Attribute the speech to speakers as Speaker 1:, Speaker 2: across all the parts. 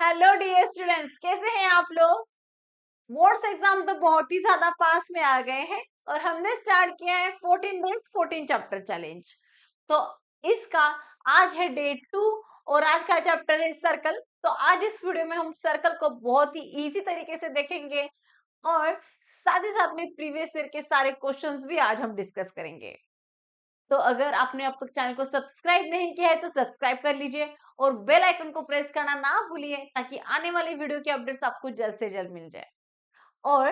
Speaker 1: Hello dear students, कैसे हैं आप लोग। बोर्ड्स एग्जाम तो बहुत ही ज्यादा पास में आ गए हैं और हमने स्टार्ट किया है 14 डेज 14 चैप्टर चैलेंज। तो इसका आज है डे 2 और आज का चैप्टर है सर्कल। तो आज इस वीडियो में हम सर्कल को बहुत ही इजी तरीके से देखेंगे और साथ ही साथ में प्रीवियस ईयर के सारे क्वेश्चंस भी आज हम डिस्कस करेंगे। तो अगर आपने अब तक चैनल को सब्सक्राइब नहीं किया है तो सब्सक्राइब कर लीजिए और बेल आइकन को प्रेस करना ना भूलिए ताकि आने वाली वीडियो की अपडेट्स आपको जल्द से जल्द मिल जाए। और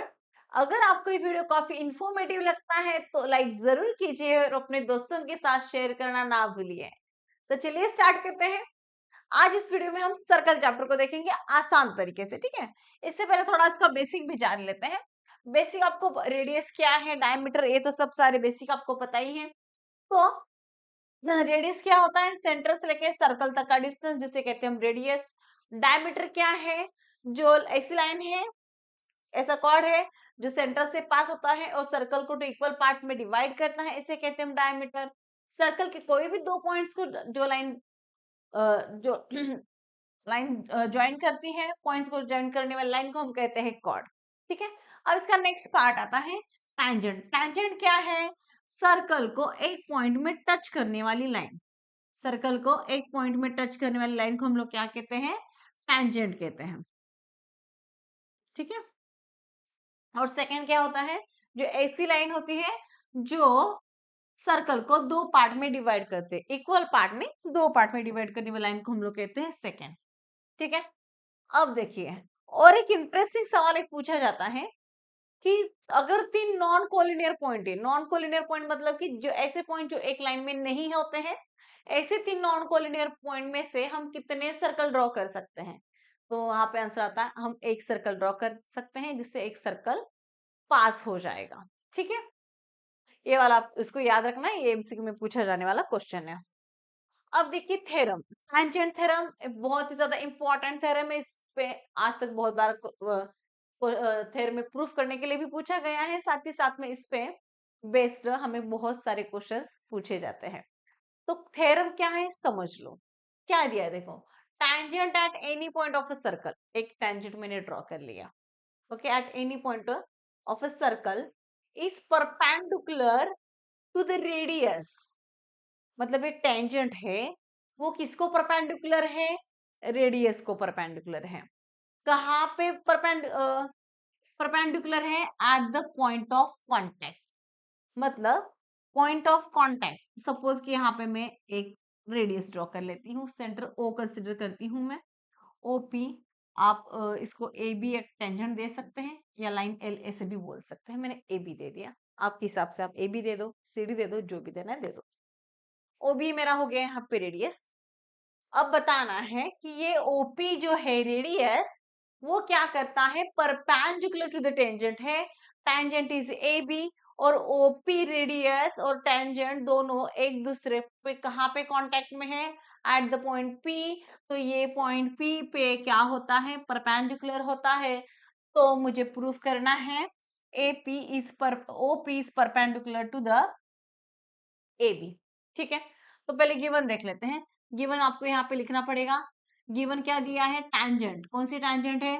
Speaker 1: अगर आपको ये वीडियो काफी इंफॉर्मेटिव लगता है तो लाइक जरूर कीजिए और अपने दोस्तों के साथ शेयर करना ना भूलिए। तो चलिए स्टार्ट करते हैं। आज इस वीडियो में हम सर्कल चैप्टर को देखेंगे आसान तरीके से, ठीक है। इससे पहले थोड़ा इसका बेसिक भी जान लेते हैं। बेसिक आपको रेडियस क्या है, डायमीटर, ये तो सब सारे बेसिक आपको पता ही है। तो रेडियस क्या होता है, सेंटर से लेके सर्कल तक का डिस्टेंस जिसे कहते हैं हम रेडियस। डायमीटर क्या है, जो ऐसी लाइन है, ऐसा कॉर्ड है जो सेंटर से पास होता है और सर्कल को टू इक्वल पार्ट्स में डिवाइड करता है, इसे कहते हैं हम डायमीटर। सर्कल के कोई भी दो पॉइंट्स को जो लाइन जो लाइन ज्वाइन करती है, पॉइंट्स को ज्वाइन करने वाली लाइन को हम कहते हैं कॉर्ड, ठीक है। अब इसका नेक्स्ट पार्ट आता है टैंजेंट। टैंजेंट क्या है, सर्कल को एक पॉइंट में टच करने वाली लाइन। सर्कल को एक पॉइंट में टच करने वाली लाइन को हम लोग क्या कहते हैं, टैंजेंट कहते हैं, ठीक है। और सेकंड क्या होता है, जो ऐसी लाइन होती है जो सर्कल को दो पार्ट में डिवाइड करते हैं, इक्वल पार्ट में दो पार्ट में डिवाइड करने वाली लाइन को हम लोग कहते हैं सेकंड, ठीक है। अब देखिए, और एक इंटरेस्टिंग सवाल एक पूछा जाता है कि अगर तीन नॉन कोलिनियर पॉइंट है, नॉन कोलिनियर पॉइंट मतलब कि जो ऐसे पॉइंट जो एक लाइन में नहीं होते हैं, ऐसे तीन नॉन कोलिनियर पॉइंट में से हम कितने सर्कल ड्रॉ कर सकते हैं। तो वहां पे आंसर आता है हम एक सर्कल ड्रॉ कर सकते हैं जिससे एक सर्कल पास हो जाएगा, ठीक है। ये वाला आप इसको याद रखना, ये एमसीक्यू में पूछा जाने वाला क्वेश्चन है। अब देखिए थ्योरम, टैंजेंट थ्योरम बहुत ही ज्यादा इंपॉर्टेंट थ्योरम है। इस पे आज तक बहुत बार थ्योरम में प्रूफ करने के लिए भी पूछा गया है, साथ ही साथ में इस पे बेस्ड हमें बहुत सारे क्वेश्चंस पूछे जाते हैं। तो थ्योरम क्या है समझ लो। क्या दिया है देखो, tangent at any point of a circle, एक टैंजेंट मैंने ड्रॉ कर लिया, okay. At any point of a circle is perpendicular to the radius, मतलब ये टेंजेंट है वो किसको परपेंडिकुलर है, रेडियस को परपेंडिकुलर है। कहाँ पे परपेंडिकुलर है, at the point of contact. मतलब पॉइंट ऑफ कांटेक्ट, सपोज कि यहाँ पे मैं एक रेडियस ड्रॉ कर लेती हूँ, सेंटर ओ कंसिडर करती हूँ मैं, ओपी। आप इसको ए बी एक टेंजेंट दे सकते हैं या लाइन एल ऐसे भी बोल सकते हैं, मैंने ए बी दे दिया, आपके हिसाब से आप ए बी दे दो, सी डी दे दो, जो भी देना है दे दो। ओबी मेरा हो गया यहाँ पे रेडियस। अब बताना है कि ये ओपी जो है रेडियस, वो क्या करता है, परपेंडिकुलर टू द टेंजेंट है। टेंजेंट इज ए बी और ओपी रेडियस और टेंजेंट दोनों एक दूसरे पे कहाँ पे कांटेक्ट में है, एट द पॉइंट पी। तो ये पॉइंट पी पे क्या होता है, परपेंडिकुलर होता है। तो मुझे प्रूफ करना है AP इज पर OP is perpendicular to the AB, ठीक है। तो पहले गिवन देख लेते हैं। गिवन आपको यहाँ पे लिखना पड़ेगा। गिवन क्या दिया है, टैंजेंट, कौन सी टैंजेंट है,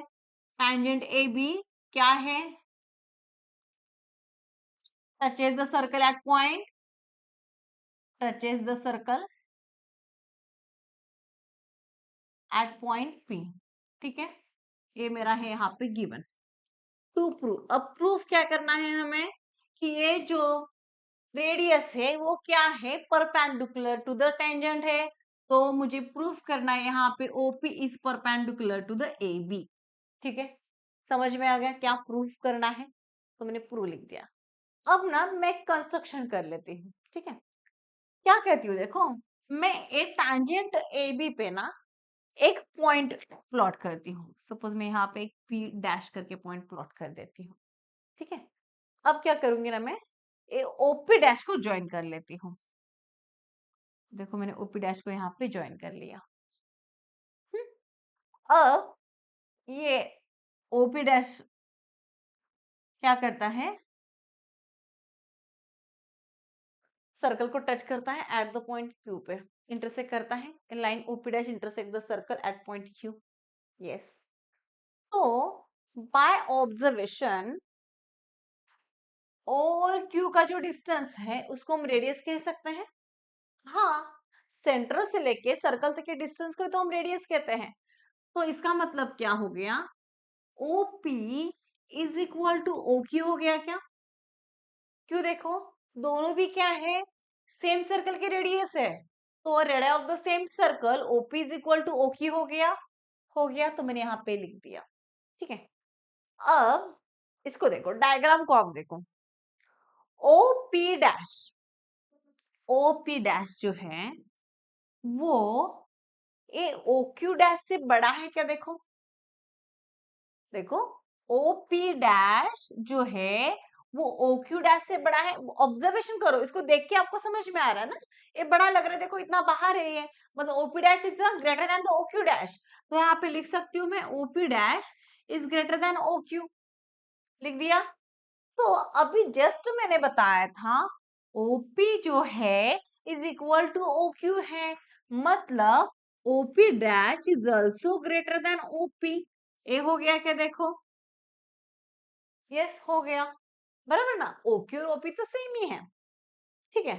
Speaker 1: टैंजेंट AB क्या है, touches the circle at point, touches the circle at point P, ठीक है। ये मेरा है यहाँ पे गिवन। टू प्रूव, अब प्रूफ क्या करना है हमें कि ये जो रेडियस है वो क्या है, परपेंडिकुलर टू द टेंजेंट है। तो मुझे प्रूफ करना है यहाँ पे OP is perpendicular to the AB, ठीक है। समझ में आ गया क्या प्रूफ करना है, तो मैंने प्रूफ लिख दिया। अब ना मैं कंस्ट्रक्शन कर लेती हूँ, ठीक है। क्या कहती हूँ देखो, मैं एक टैंजेंट AB पे ना एक पॉइंट प्लॉट करती हूँ। सपोज मैं यहाँ पे एक P डैश करके पॉइंट प्लॉट कर देती हूँ, ठीक है। अब क्या करूंगी ना, मैं OP डैश को ज्वाइन कर लेती हूँ। देखो मैंने OP डैश को यहाँ पे ज्वाइन कर लिया। अब ये OP डैश क्या करता है, सर्कल को टच करता है एट द पॉइंट Q पे, इंटरसेक्ट करता है, line OP dash intersect the circle at point Q। Yes, तो बाय ऑब्जर्वेशन O और Q का जो डिस्टेंस है उसको हम रेडियस कह सकते हैं। हाँ, सेंटर से लेके सर्कल तक के डिस्टेंस को तो हम रेडियस कहते हैं। तो इसका मतलब क्या हो गया, OP is equal to OQ हो गया क्या? क्यों, देखो दोनों भी क्या है, सेम सर्कल के रेडियस है, तो radius of the same circle OP is equal to OQ हो गया। हो गया, तो मैंने यहाँ पे लिख दिया। ठीक है, अब इसको देखो, डायग्राम को आप देखो, OP डैश, OP डैश जो है वो ए OQ डैश से बड़ा है क्या? देखो देखो, OP डैश जो है वो OQ डैश से बड़ा है। ऑब्जर्वेशन करो, इसको देख के आपको समझ में आ रहा है ना, ये बड़ा लग रहा है, देखो इतना बाहर है ये, मतलब OP dash is greater than the OQ dash. तो यहाँ पे लिख सकती हूँ मैं OP dash is greater than OQ, लिख दिया। तो अभी जस्ट मैंने बताया था OP जो है इज इक्वल टू OQ है, मतलब OP dash is also greater than OP। ए हो गया क्या? देखो, यस हो गया, बराबर ना, OQ और OP तो सेम ही है। ठीक है,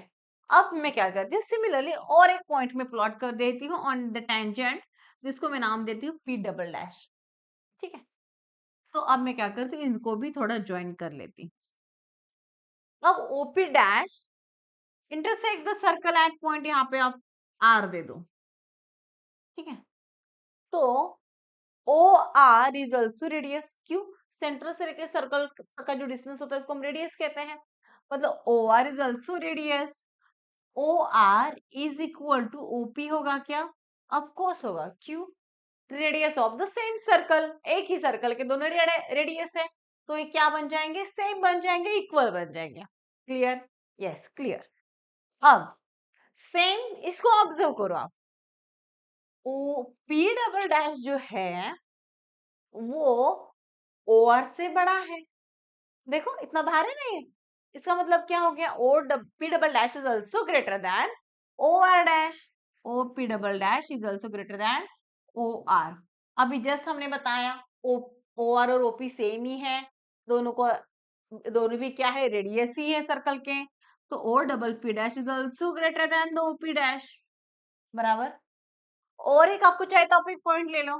Speaker 1: अब मैं क्या करती हूँ, सिमिलरली और एक पॉइंट में प्लॉट कर देती हूँ ऑन द टेंजेंट, जिसको मैं नाम देती हूँ P डबल डैश। ठीक है, तो अब मैं क्या करती हूँ, इनको भी थोड़ा ज्वाइन कर लेती हूँ। अब OP dash intersect the circle at point, यहाँ पे आप R दे दो। ठीक है, तो OR इज ऑल्सो रेडियस। क्यों? सेंटर से लेकर सर्कल का जो डिस्टेंस होता है उसको हम रेडियस कहते हैं, मतलब OR is also radius. OR is equal to OP होगा क्या? ऑफ कोर्स होगा। क्यों? Radius of the same circle, एक ही सर्कल के दोनों रेडियस है, तो ये क्या बन जाएंगे? सेम बन जाएंगे, इक्वल बन जाएंगे। क्लियर? Yes clear. अब सेम इसको ऑब्जर्व करो आप, ओ P डबल डैश जो है वो OR से बड़ा है। देखो इतना बाहर है ना ये, इसका मतलब क्या हो गया, P double dash is also greater than OR dash. OP double dash is also greater than OR। अभी जस्ट हमने बताया OR और OP सेम ही है, दोनों को, दोनों भी क्या है, रेडियस ही है सर्कल के, तो O double P dash is also greater than the OP dash, बराबर। और एक आपको चाहे तो आप एक पॉइंट ले लो,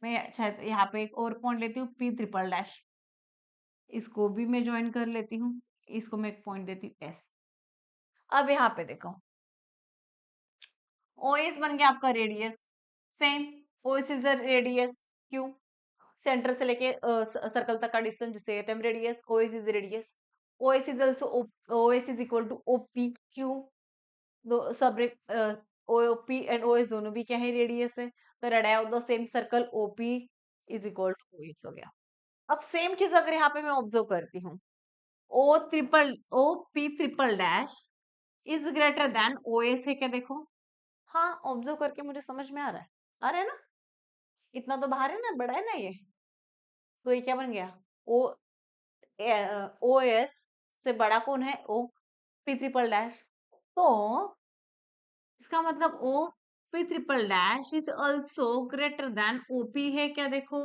Speaker 1: मैं शायद यहाँ पे एक और पॉइंट लेती हूँ P ट्रिपल डैश, इसको भी मैं ज्वाइन कर लेती हूँ, इसको मैं एक पॉइंट देती हूँ S। अब यहाँ पे देखो, OS बन गया आपका radius, same OS is a radius. क्यों? सेंटर से लेके सर्कल तक का डिस्टेंस जिसे कहते हैं radius, OS is radius. OS is also OS is equal to OP। क्यों? दो सब OP एंड OS दोनों भी क्या है, रेडियस है, तो radius of the same circle OP is equal to OS हो गया। अब सेम चीज अगर यहाँ पे मैं ऑब्जर्व करती हूँ, OP triple dash is greater than OS है क्या? देखो, हाँ ऑब्जर्व करके मुझे समझ में आ रहा है ना, इतना तो बाहर है ना, बड़ा है ना ये, तो ये क्या बन गया, ओ OS से बड़ा कौन है? OP triple dash. तो इसका मतलब OP triple dash is also greater than OP है क्या? देखो,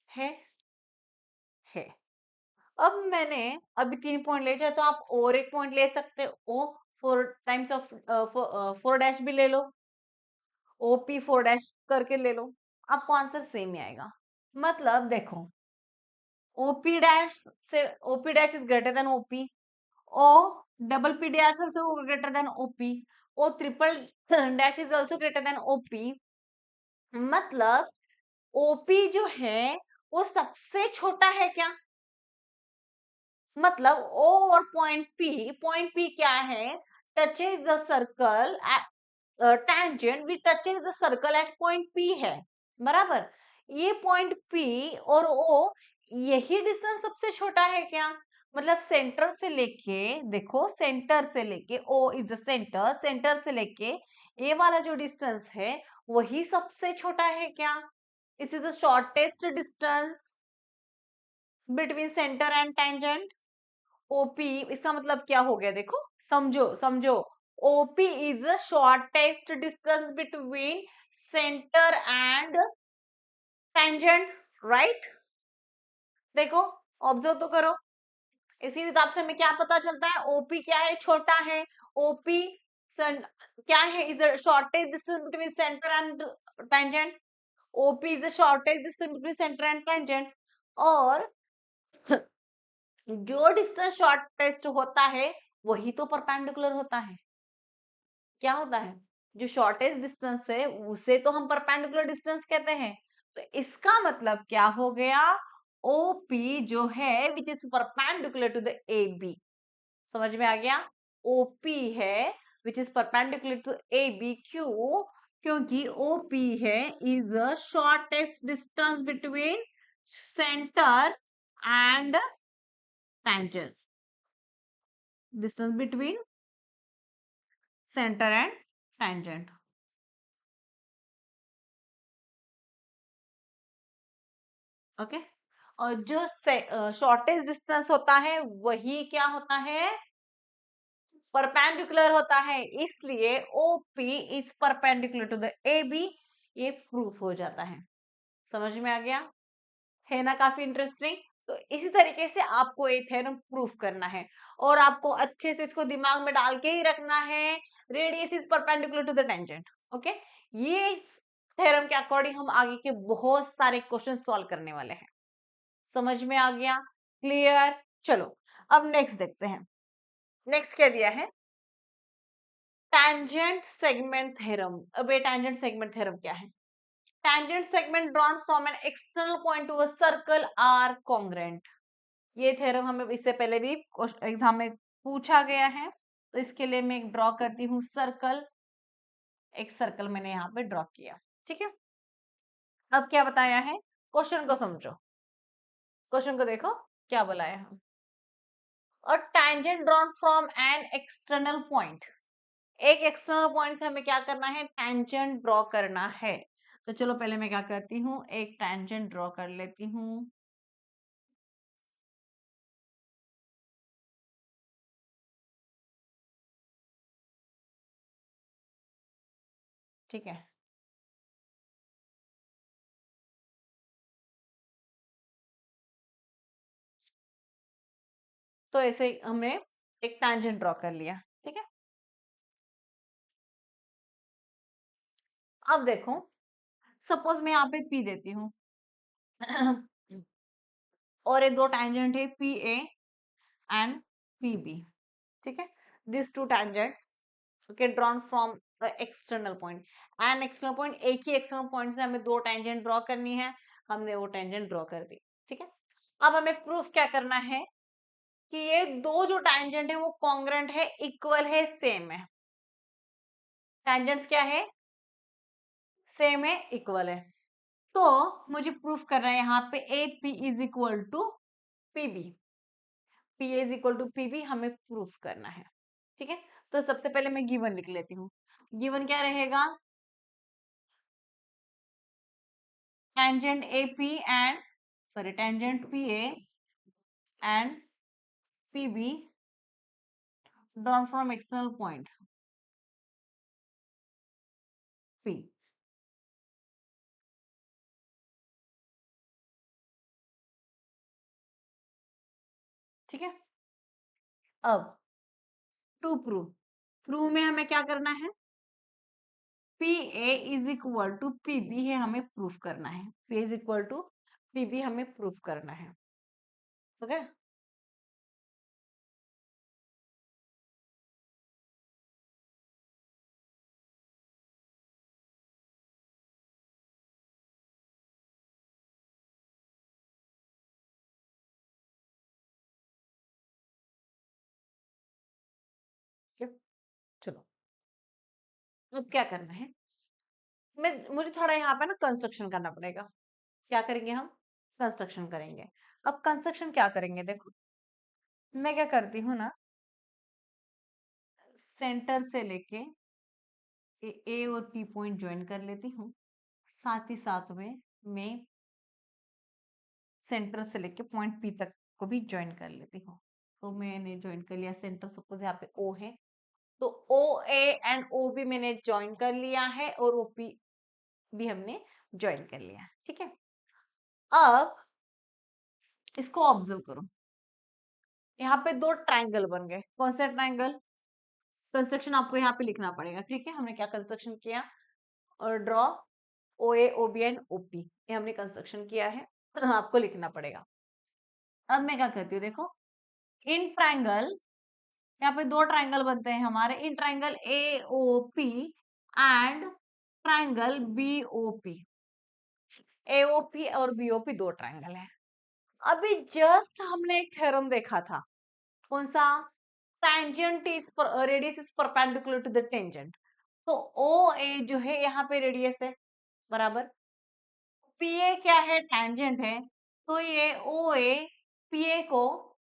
Speaker 1: है है। अब मैंने अभी 3 पॉइंट ले जाए, तो आप और एक पॉइंट ले सकते हो, 4 टाइम्स ऑफ 4 डैश भी ले लो, OP 4 डैश करके ले लो, आपको आंसर सेम ही आएगा। मतलब देखो, OP डैश से OP dash is greater than OP, O double P dash also greater than OP, O triple dash is also greater than OP, मतलब OP जो है वो सबसे छोटा है क्या? मतलब O और पॉइंट P क्या है, touches the circle tangent which touches the circle at point P है, बराबर। ये पॉइंट P और O, यही डिस्टेंस सबसे छोटा है क्या? मतलब सेंटर से लेके, देखो सेंटर से लेके, O is the centre, centre से लेके ये वाला जो डिस्टेंस है वही सबसे छोटा है क्या? It is the shortest distance between center and tangent. OP, इसका मतलब क्या हो गया, देखो समझो समझो, OP is the shortest distance between center and tangent, right. देखो, ऑब्जर्व तो करो। इसी हिसाब से हमें क्या पता चलता है, ओपी क्या है, छोटा है। ओपी क्या है, is the shortage distance between center and tangent. OP is the shortage distance between center and tangent. और जो डिस्टेंस शॉर्टेस्ट होता है वही तो परपेंडिकुलर होता है। क्या होता है, जो शॉर्टेस्ट डिस्टेंस है उसे तो हम परपेंडिकुलर डिस्टेंस कहते हैं। तो इसका मतलब क्या हो गया, ओपी जो है which is perpendicular to the A B. समझ में आ गया, ओपी है which is perpendicular to A B. क्यों, क्योंकि ओपी है is the shortest distance between center and tangent, distance between center and tangent। Okay, और जो शॉर्टेस्ट डिस्टेंस होता है वही क्या होता है, परपेंडिकुलर होता है। इसलिए OP is perpendicular to the A B, ये प्रूफ हो जाता है। समझ में आ गया है ना, काफी इंटरेस्टिंग। तो इसी तरीके से आपको ये थ्योरम प्रूफ करना है और आपको अच्छे से इसको दिमाग में डाल के ही रखना है, radius is perpendicular to the tangent. Okay, ये थ्योरम के अकॉर्डिंग हम आगे के बहुत सारे क्वेश्चन सॉल्व करने वाले हैं। समझ में आ गया, क्लियर। चलो अब नेक्स्ट देखते हैं। नेक्स्ट क्या दिया है, टैंजेंट सेगमेंट थ्योरम। अब ये टैंजेंट सेगमेंट थ्योरम क्या है, tangent segment drawn from an external point to a circle are congruent। ये थ्योरम हमें इससे पहले भी एग्जाम में पूछा गया है। तो इसके लिए मैं एक ड्रॉ करती हूँ सर्कल, एक सर्कल मैंने यहाँ पे ड्रॉ किया। ठीक है, अब क्या बताया है, क्वेश्चन को समझो, क्वेश्चन को देखो क्या बोला है। और tangent drawn from an external point, एक एक्सटर्नल पॉइंट से हमें क्या करना है, टेंजेंट ड्रॉ करना है। तो चलो पहले मैं क्या करती हूँ, एक टेंजेंट ड्रॉ कर लेती हूँ। ठीक है, तो ऐसे हमने एक टेंजेंट ड्रॉ कर लिया। ठीक है, अब देखो, सपोज मैं यहाँ पे पी देती हूँ और ये दो टेंजेंट है P A and P B. ठीक है, this two tangents okay drawn from external point, and external point, एक ही एक्सटर्नल पॉइंट से हमें दो टेंजेंट ड्रॉ करनी है। हमने वो टेंजेंट ड्रॉ कर दी। ठीक है, अब हमें प्रूफ क्या करना है कि ये दो जो टेंजेंट है वो कॉन्ग्रुएंट है, इक्वल है, सेम है। टेंजेंट्स क्या है, सेम है, इक्वल है। तो मुझे प्रूफ करना है यहाँ पे A P is equal to P B, P is equal to P B हमें प्रूफ करना है। ठीक है, तो सबसे पहले मैं गिवन लिख लेती हूँ। गिवन क्या रहेगा, tangent A P and sorry tangent P A and P be drawn from external point P. ठीक है, अब टू प्रूव, प्रूव में हमें क्या करना है, P A is equal to P B है हमें प्रूफ करना है, P is equal to P B हमें प्रूफ करना है। ओके, चलो अब क्या करना है, मैं मुझे थोड़ा यहाँ पे ना कंस्ट्रक्शन करना पड़ेगा। क्या करेंगे हम, कंस्ट्रक्शन करेंगे। अब कंस्ट्रक्शन क्या करेंगे, देखो मैं क्या करती हूँ ना, सेंटर से लेके ए और पी पॉइंट ज्वाइन कर लेती हूँ, साथ ही साथ में मैं सेंटर से लेके पॉइंट पी तक को भी ज्वाइन कर लेती हूँ। तो मैंने ज्वाइन कर लिया सेंटर, सपोज यहाँ पे ओ है, तो O A and O B मैंने ज्वाइन कर लिया है और ओ पी भी हमने ज्वाइन कर लिया, ठीक है। अब इसको ऑब्जर्व करो, यहाँ पे दो ट्राइंगल बन गए। कौन सा ट्राइंगल? कंस्ट्रक्शन आपको यहाँ पे लिखना पड़ेगा, ठीक है। हमने क्या कंस्ट्रक्शन किया? और draw O A O B and OP, ये हमने कंस्ट्रक्शन किया है, आपको लिखना पड़ेगा। अब मैं क्या करती हूँ, देखो, इन ट्राइंगल, यहाँ पे दो ट्राइंगल बनते हैं हमारे, in triangle A O P and triangle B O P. AOP और बीओपी दो ट्राइंगल है। अभी जस्ट हमने एक थ्योरम देखा था, कौन सा? Tangent is radius is perpendicular to the tangent. तो ओ ए जो है यहाँ पे रेडियस है, बराबर। पी ए क्या है? टेंजेंट है। तो ये ओ ए पी ए को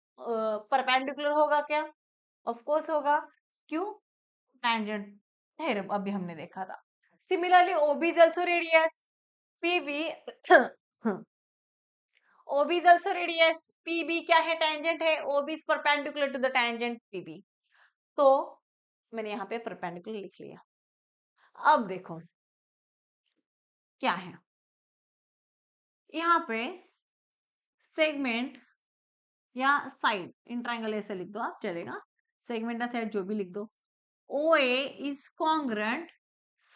Speaker 1: परपेंडिकुलर होगा क्या? ऑफ कोर्स होगा। क्यों? टेंजेंट थ्योरम अभी हमने देखा था। Similarly OB is also radius, PB OB is also radius, PB क्या है? टेंजेंट है। OB is perpendicular to the tangent PB। तो मैंने यहाँ पे परपेंडिकुलर लिख लिया। अब देखो क्या है, यहाँ पे सेगमेंट या साइड, इन ट्राइंगल ऐसे लिख दो आप, चलेगा। सेगमेंट या साइड जो भी लिख दो। OA is congruent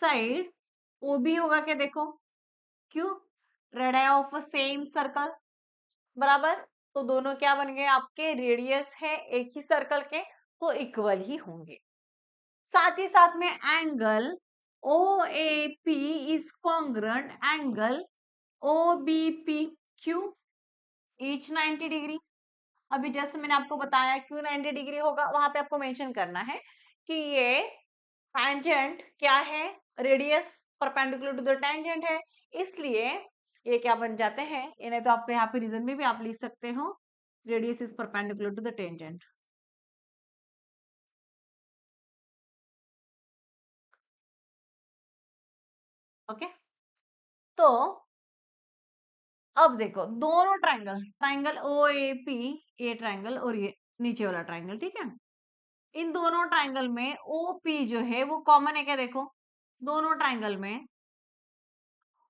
Speaker 1: side OB होगा क्या? देखो, क्यों? रेडियस ऑफ सेम सर्कल, बराबर। तो दोनों क्या बन गए आपके? रेडियस है एक ही सर्कल के, तो इक्वल ही होंगे। साथ ही साथ में angle OAP is congruent angle OBP। क्यों? Each 90 degree. अभी जस्ट मैंने आपको बताया क्यों 90 डिग्री होगा, वहां पे आपको मेंशन करना है कि ये टेंजेंट क्या है? Radius perpendicular to the tangent है, इसलिए ये क्या बन जाते हैं? इन्हें तो आपको यहाँ पे रीजन में भी आप लिख सकते हो, radius is perpendicular to the tangent. Okay, तो अब देखो दोनों triangle, triangle O A P, ये ट्राइंगल और ये नीचे वाला ट्राइंगल, ठीक है। इन दोनों ट्राइंगल में ओ पी जो है वो कॉमन है क्या? देखो, दोनों ट्राइंगल में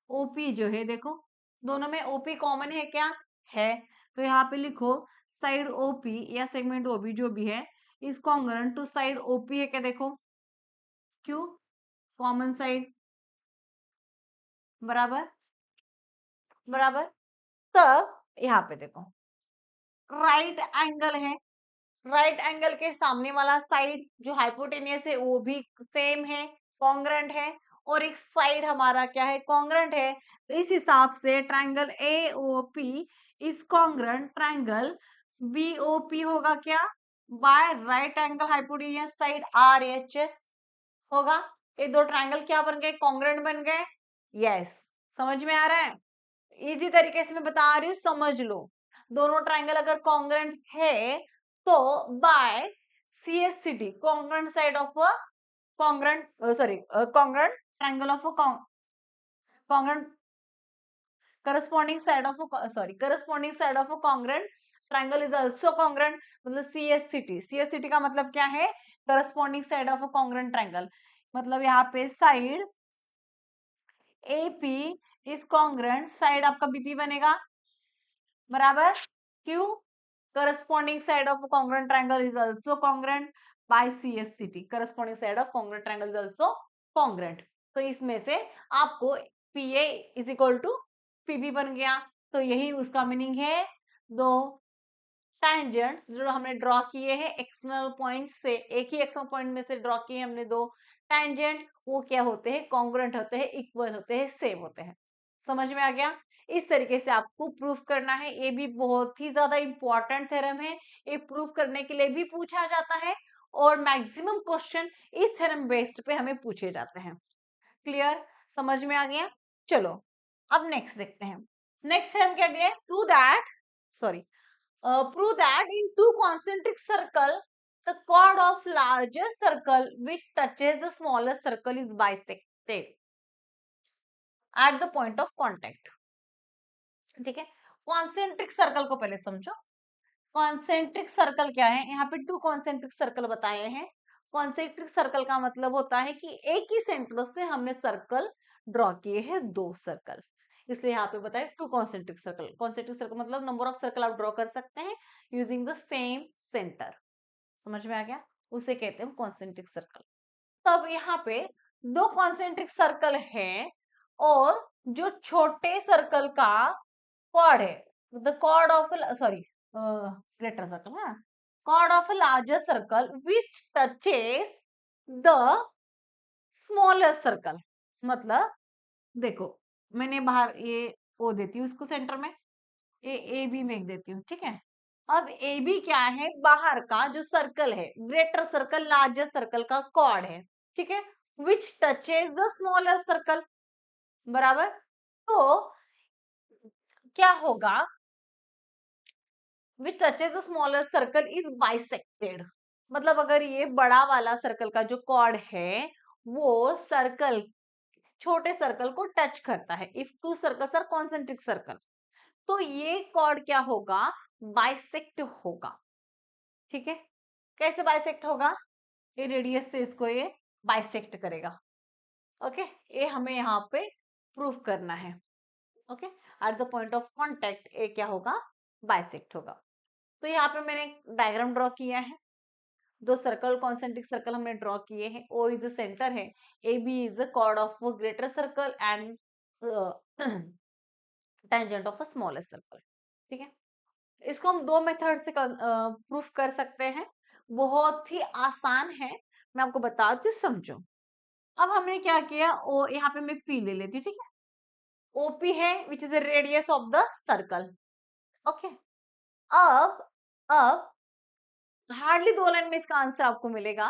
Speaker 1: ओपी जो है, देखो, दोनों में ओपी कॉमन है क्या? है। तो यहाँ पे लिखो साइड ओपी या सेगमेंट ओबी जो भी है is congruent to side OP है क्या? देखो, क्यों? कॉमन साइड, बराबर, बराबर। तब यहाँ पे देखो राइट एंगल है, राइट एंगल के सामने वाला साइड जो हाइपोटेनियस है वो भी सेम है, कॉन्ग्रुएंट है, और एक साइड हमारा क्या है? कॉन्ग्रुएंट है। तो इस हिसाब से triangle AOP is congruent triangle BOP होगा क्या? By right angle hypotenuse side RHS होगा। ये दो ट्राइंगल क्या बन गए? कॉन्ग्रुएंट बन गए। यस, समझ में आ रहा है? इजी तरीके से मैं बता रही हूँ, समझ लो। दोनों ट्राइंगल अगर कॉन्ग्रुएंट है तो by CSCT, congruent side of a congruent, sorry, congruent triangle of a congruent corresponding side of a, sorry, corresponding side of a congruent triangle is also congruent। मतलब CSCT का मतलब क्या है? corresponding side of a congruent triangle। मतलब यहाँ पे side AP is congruent side आपका BP बनेगा, बराबर। क्यों? corresponding side of a congruent triangle is also congruent by CSCT, corresponding side of congruent triangle is also congruent। तो इसमें से आपको PA is equal to PB बन गया। तो यही उसका मीनिंग है। दो टेंजेंट्स जो हमने ड्रॉ किए हैं एक्सटर्नल पॉइंट से, एक ही एक्सटर्नल पॉइंट में से ड्रॉ किए हमने दो टेंजेंट, वो क्या होते हैं? कॉन्ग्रुएंट होते हैं, इक्वल होते हैं, सेम होते हैं। समझ में आ गया? इस तरीके से आपको प्रूफ करना है। ये भी बहुत ही ज्यादा इंपॉर्टेंट थ्योरम है, ये प्रूफ करने के लिए भी पूछा जाता है, और मैक्सिमम क्वेश्चन इस थ्योरम बेस्ड पे हमें पूछे जाते हैं। क्लियर? समझ में आ गया? चलो अब नेक्स्ट देखते हैं। नेक्स्ट थ्योरम क्या दिया है? Prove that, sorry, prove that in two concentric circle the chord of largest circle which touches the smallest circle is bisected at the point of contact। ठीक है, कॉन्सेंट्रिक सर्कल को पहले समझो। कॉन्सेंट्रिक सर्कल क्या है? यहाँ पे टू कॉन्सेंट्रिक सर्कल बताए हैं। कॉन्सेंट्रिक सर्कल का मतलब होता है कि एक ही सेंटर से हमने सर्कल ड्रॉ किए हैं 2 सर्कल, इसलिए यहाँ पे बताए 2 कॉन्सेंट्रिक सर्कल। कॉन्सेंट्रिक सर्कल मतलब नंबर ऑफ सर्कल आप ड्रॉ कर सकते हैं यूजिंग द सेम सेंटर। समझ में आ गया? उसे कहते हैं कॉन्सेंट्रिक सर्कल। तब यहाँ पे 2 कॉन्सेंट्रिक सर्कल है और जो छोटे सर्कल का chord है, the chord of sorry greater circle, हाँ, chord of larger circle which touches the smaller circle. मतलब देखो, मैंने बाहर ये ओ देती हूँ इसको सेंटर में, ए बी में देती हूँ, ठीक है। अब ए बी क्या है, बाहर का जो सर्कल है, ग्रेटर सर्कल लार्जर सर्कल का कॉर्ड है, ठीक है, विच टचेस द स्मॉलर सर्कल, बराबर। तो क्या होगा, विच touches the smaller circle is bisected. मतलब अगर ये बड़ा वाला सर्कल का जो कॉर्ड है वो सर्कल, छोटे सर्कल को टच करता है, if two circles are concentric circle, तो ये कॉर्ड क्या होगा, बाइसेक्ट होगा, ठीक है। कैसे बाइसेक्ट होगा, ये रेडियस से इसको ये बाइसेक्ट करेगा, ओके। ये हमें यहाँ पे प्रूफ करना है, okay. At the point of contact ये क्या होगा, बाइसेक्ट होगा। तो यहाँ पे मैंने डायग्राम ड्रॉ किया है, 2 सर्कल कॉन्सेंट्रिक सर्कल हमने ड्रॉ किए हैं, ओ इज द सेंटर है, A B is the chord of greater circle and tangent of a smaller circle, ठीक है। इसको हम 2 मेथड से प्रूफ कर सकते हैं, बहुत ही आसान है, मैं आपको बताती हूँ, समझो। अब हमने क्या किया, ओ यहाँ पे मैं पी ले लेती हूँ, ठीक है। ओपी है which is the radius of the circle, okay. अब हार्डली 2 लाइन में इसका आंसर आपको मिलेगा।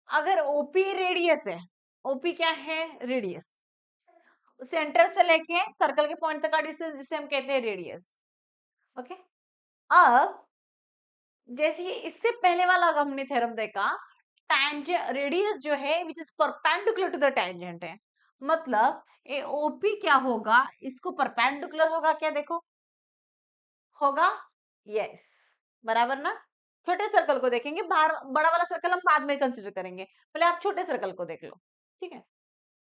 Speaker 1: अगर ओपी रेडियस है, ओपी क्या है, रेडियस, सेंटर से लेके सर्कल के पॉइंट तक का डिस्टेंस जिसे हम कहते हैं रेडियस, ओके। अब जैसे ही इससे पहले वाला हमने थ्योरम देखा, टेंजेंट रेडियस जो है which is perpendicular to the tangent है, मतलब ए ओपी क्या होगा, इसको परपेंडिकुलर होगा क्या, देखो होगा, यस, बराबर ना। छोटे सर्कल को देखेंगे, बाहर बड़ा वाला सर्कल हम बाद में कंसीडर करेंगे, पहले आप छोटे सर्कल को देख लो, ठीक है।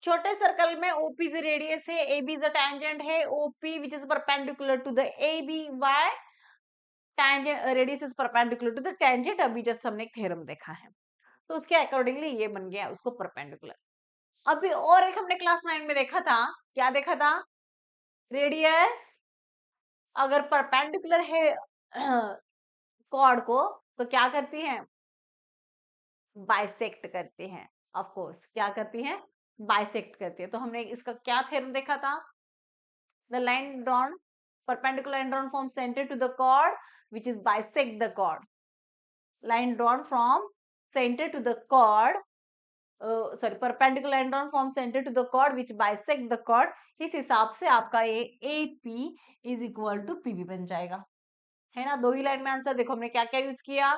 Speaker 1: छोटे सर्कल में ओपी से रेडियस है, AB इज अ टेंजेंट है, OP which is perpendicular to the AB, why tangent radius is perpendicular to the tangent, अभी जस्ट हमने एक थ्योरम देखा है, तो उसके अकॉर्डिंगली ये बन गया उसको परपेंडिकुलर। अभी और एक हमने क्लास 9 में देखा था, क्या देखा था, रेडियस अगर परपेंडिकुलर है कॉर्ड को तो क्या करती है, बाइसेक्ट करते हैं, ऑफ कोर्स क्या करती है, बाइसेक्ट करती है। तो हमने इसका क्या थ्योरम देखा था, the line drawn perpendicular line drawn from center to the chord which is bisect the chord, line drawn from center to the chord sorry perpendicular line drawn from center to the chord which bisect the chord, इस हिसाब से आपका ये AP is equal to PB बन जाएगा, है ना। 2 ही line में आंसर देखो, हमने क्या क्या यूज किया,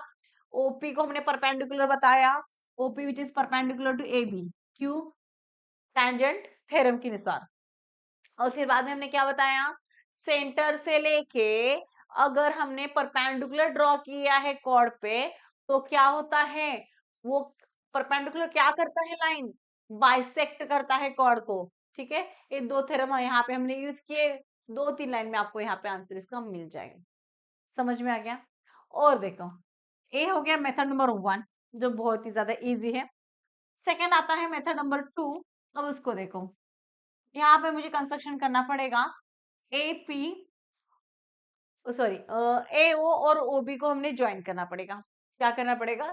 Speaker 1: OP को हमने परपेंडिकुलर बताया, OP which is perpendicular to AB, क्यों, टेंजेंट थ्योरम के अनुसार। और फिर बाद में हमने क्या बताया, सेंटर से लेके अगर हमने परपेंडिकुलर ड्रॉ किया है कॉर्ड पे तो क्या होता है, वो परपेंडिकुलर क्या करता है, लाइन बाइसेक्ट करता है कॉर्ड को, ठीक है। ये 2 थ्योरम यहाँ पे हमने यूज किए, 2-3 लाइन में आपको यहाँ पे आंसर इसका मिल जाएगा, समझ में आ गया। और देखो, ये हो गया मेथड नंबर 1 जो बहुत ही ज्यादा इजी है। सेकेंड आता है मेथड नंबर 2, अब उसको देखो, यहाँ पे मुझे कंस्ट्रक्शन करना पड़ेगा, एपी सॉरी AO और OB को हमने ज्वाइन करना पड़ेगा, क्या करना पड़ेगा,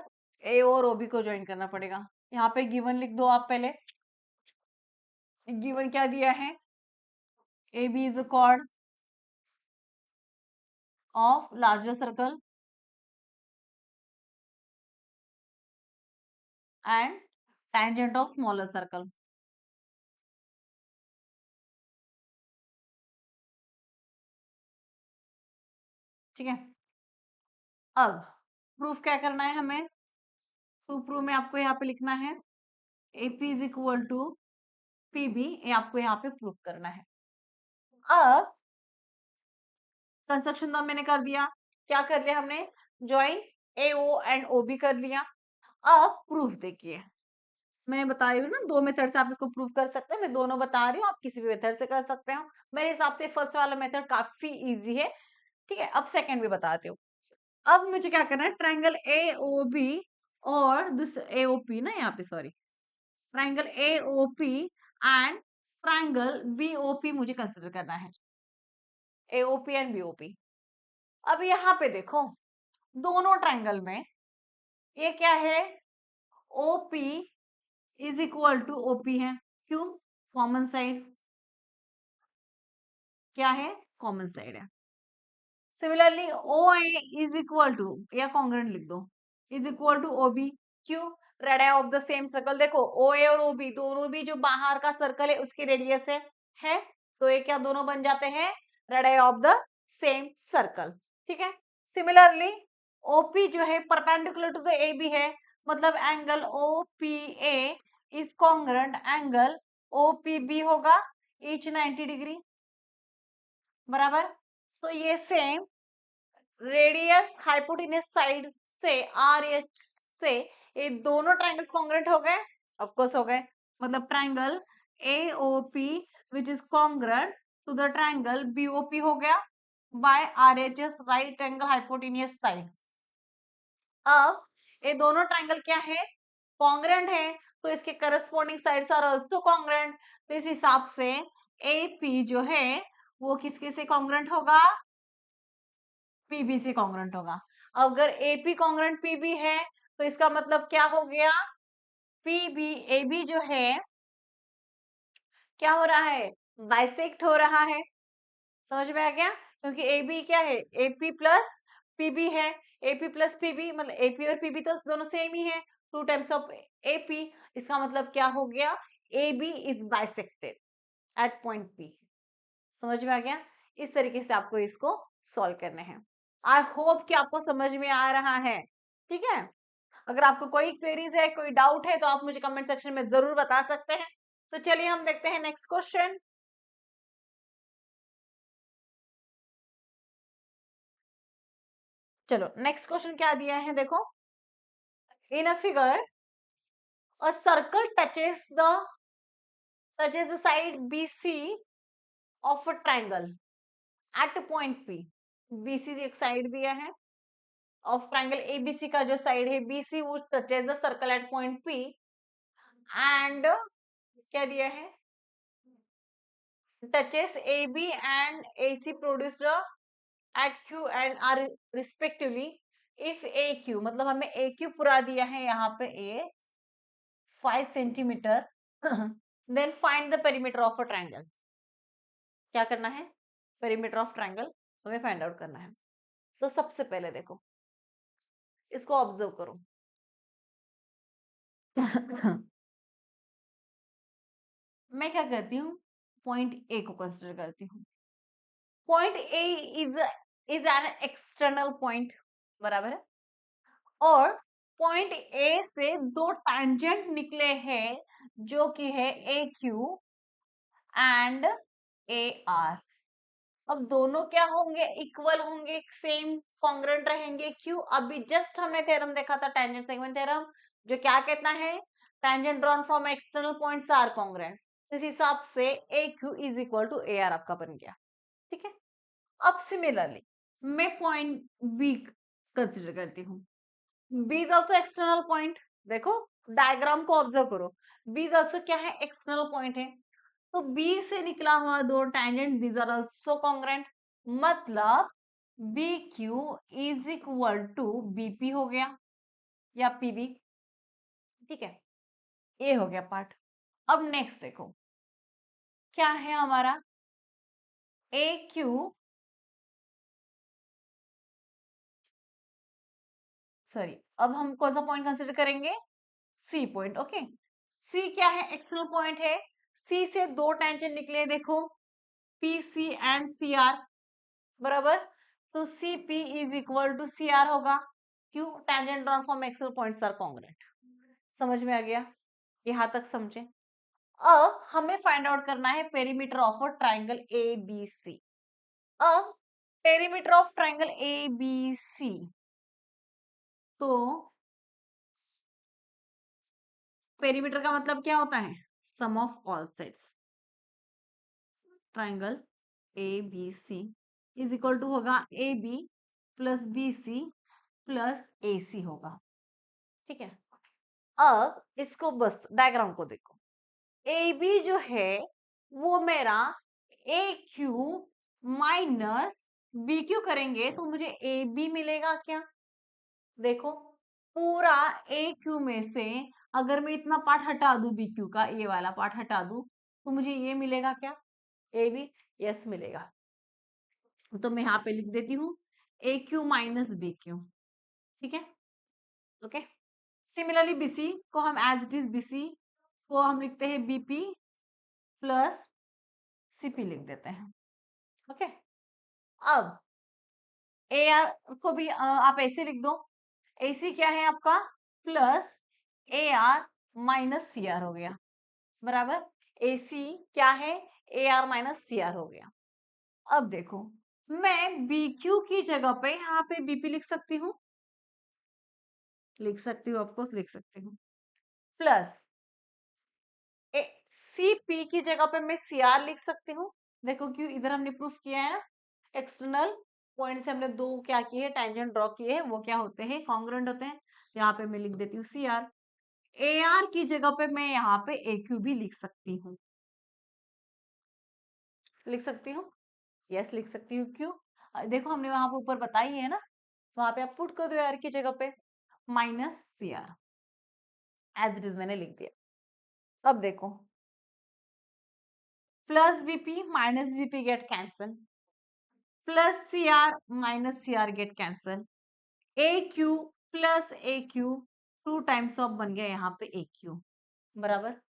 Speaker 1: AO और OB को ज्वाइन करना पड़ेगा। यहाँ पे गिवन लिख दो आप, पहले गिवन क्या दिया है, AB is a chord of larger circle and tangent of smaller circle, ठीक है। अब प्रूफ क्या करना है हमें, टू प्रूफ में आपको यहाँ पे लिखना है AP is equal to PB, ये आपको यहाँ पे प्रूफ करना है। अब कंस्ट्रक्शन तो मैंने कर दिया, क्या कर लिया हमने, ज्वाइन AO एंड OB कर लिया। अब प्रूफ देखिए, मैं बता रही हूँ ना, 2 मेथड से आप इसको प्रूव कर सकते हैं, मैं दोनों बता रही हूँ, आप किसी भी मेथड से कर सकते हो। मेरे हिसाब से फर्स्ट वाला मेथड काफी इजी है, ठीक है। अब सेकंड भी बताती हूँ। अब मुझे क्या करना है, ट्रायंगल ए ओ बी और दूसरा ए ओ पी ना, यहाँ पे sorry, triangle A O P and triangle B O P मुझे कंसिडर करना है, A O P and B O P. अब यहाँ पे देखो, दोनों ट्रायंगल में ये क्या है, O P is equal to OP है। क्यों? कॉमन साइड क्या है, कॉमन साइड है। Similarly O A is equal to, या कॉन्ग्रेंट लिख दो, is equal to O B. क्यों? Radius of the same circle. देखो ओ ए और ओ बी दोनों भी जो बाहर का सर्कल है उसकी रेडियस है, तो ये क्या दोनों बन जाते हैं, radius of the same circle, ठीक है। सिमिलरली ओपी जो है perpendicular to the A B है, मतलब angle O P A is congruent angle O P B होगा, ईच 90 डिग्री, बराबर। तो ये सेम रेडियस हाइपोटेन्यूज साइड से आर एच से ये दोनों ट्रायंगल्स कॉन्ग्रेंट हो गए, ऑफ कोर्स हो गए, मतलब triangle A O P which is congruent to the triangle B O P हो गया by R H S, right angle hypotenuse side. अब ये दोनों ट्रायंगल क्या है, कॉन्ग्रेंट है, तो इसके corresponding sides are also congruent. तो इस हिसाब से ए पी जो है वो किसके से कॉन्ग्रेंट होगा, पीबी से कॉन्ग्रेंट होगा। अगर एपी कॉन्ग्रेंट पीबी है तो इसका मतलब क्या हो गया, पीबी एबी जो है क्या हो रहा है, बाइसेक्ट हो रहा है। समझ में आ गया? क्योंकि एबी क्या है, एपी प्लस पीबी है, एपी प्लस पीबी मतलब एपी और पीबी तो दोनों सेम ही है, 2 टाइम्स ऑफ एपी। इसका मतलब क्या हो गया, AB is bisected at point P. समझ में आ गया? इस तरीके से आपको इसको सॉल्व करने हैं। आई होप कि आपको समझ में आ रहा है, ठीक है। अगर आपको कोई क्वेरीज है, कोई डाउट है, तो आप मुझे कमेंट सेक्शन में जरूर बता सकते हैं। तो चलिए हम देखते हैं नेक्स्ट क्वेश्चन। चलो नेक्स्ट क्वेश्चन क्या दिया है देखो, in a figure a circle touches the side BC of a triangle at point P। BC एक साइड दिया है ऑफ ट्रायंगल ABC का जो साइड है BC वो touches the circle at point P and क्या दिया है, touches AB and AC produced at Q and R respectively if AQ, मतलब हमें AQ पूरा दिया है यहाँ पे A 5 centimetre, then find the perimeter of a triangle। क्या करना है, perimeter of triangle हमें फाइंड आउट करना है। तो सबसे पहले देखो इसको ऑब्जर्व करो। मैं क्या करती हूँ, पॉइंट ए को कंसिडर करती हूँ। Point A is an external point, बराबर है, और पॉइंट ए से दो टैंजेंट निकले हैं जो कि है ए क्यू एंड ए आर। अब दोनों क्या होंगे, इक्वल होंगे, सेम कॉन्ग्रेंट रहेंगे। क्यों? अभी जस्ट हमने थ्योरम देखा था, टैंजेंट सेगमेंट थ्योरम, जो क्या कहता है, tangent drawn from external points are congruent. इस हिसाब से A Q is equal to A R आपका बन गया, ठीक है। अब सिमिलरली मैं पॉइंट बी कंसिडर करती हूँ। B is also external point. देखो डायग्राम को ऑब्जर्व करो, बी इज ऑल्सो क्या है, एक्सटर्नल पॉइंट है। तो बी से निकला हुआ दो tangent these are also congruent, मतलब B Q is equal to BP हो गया या पीबी, ठीक है। ये हो गया पार्ट। अब नेक्स्ट देखो क्या है हमारा, ए क्यू, सॉरी, अब हम कौन सा पॉइंट कंसिडर करेंगे, सी पॉइंट, ओके। सी क्या है, एक्सटर्नल पॉइंट है। सी से दो टेंजेंट निकले देखो, P C and C R, बराबर। तो C P is equal to C R होगा। क्यों? Tangent drawn from external points are congruent. समझ में आ गया? यहां तक समझे। अब हमें फाइंड आउट करना है perimeter of a triangle A B C. अब perimeter of triangle A B C, तो पेरीमीटर का मतलब क्या होता है? Sum of all sides. Triangle A B C is equal to होगा A B plus B C plus A C होगा। ठीक है, अब इसको बस डायग्राम को देखो। ए बी जो है वो मेरा ए क्यू माइनस बी क्यू करेंगे तो मुझे ए बी मिलेगा क्या? देखो, पूरा ए क्यू में से अगर मैं इतना पार्ट हटा दूं बी क्यू का, ये वाला पार्ट हटा दूं तो मुझे ये मिलेगा क्या? A B. यस मिलेगा। तो मैं यहाँ पे लिख देती हूँ ए क्यू माइनस बी क्यू। ठीक है, ओके। सिमिलरली बीसी को हम एज इट इज बीसी को हम लिखते हैं बीपी प्लस सीपी लिख देते हैं। ओके, अब ए आर को भी आप ऐसे लिख दो। एसी क्या है आपका? Plus A R minus C R हो गया, बराबर। एसी क्या है? A R minus C R हो गया। अब देखो, मैं बी क्यू की जगह पे यहाँ पे बीपी लिख सकती हूँ, लिख सकती हूँ, ऑफकोर्स लिख सकती हूँ। प्लस सी पी की जगह पे मैं सी आर लिख सकती हूँ। देखो क्यों, इधर हमने प्रूफ किया है ना, एक्सटर्नल पॉइंट से हमने दो क्या किए हैं, टेंजेंट ड्रॉ किए हैं, वो क्या होते हैं? कॉन्ग्रुएंट होते हैं। यहाँ पे मैं लिख देती हूँ सी आर। ए आर की जगह पे मैं यहाँ पे ए क्यू भी लिख सकती हूँ, लिख सकती हूँ। यस लिख सकती हूँ। क्यों? देखो हमने वहां पे ऊपर बताई है ना, वहां पे आप पुट कर दो आर की जगह पे minus C R, as it is मैंने लिख दिया। अब देखो, plus BP minus BP get cancel, plus C R minus C R get cancel, A Q plus A Q 2 times of बन गया यहाँ पे ए क्यू, बराबर।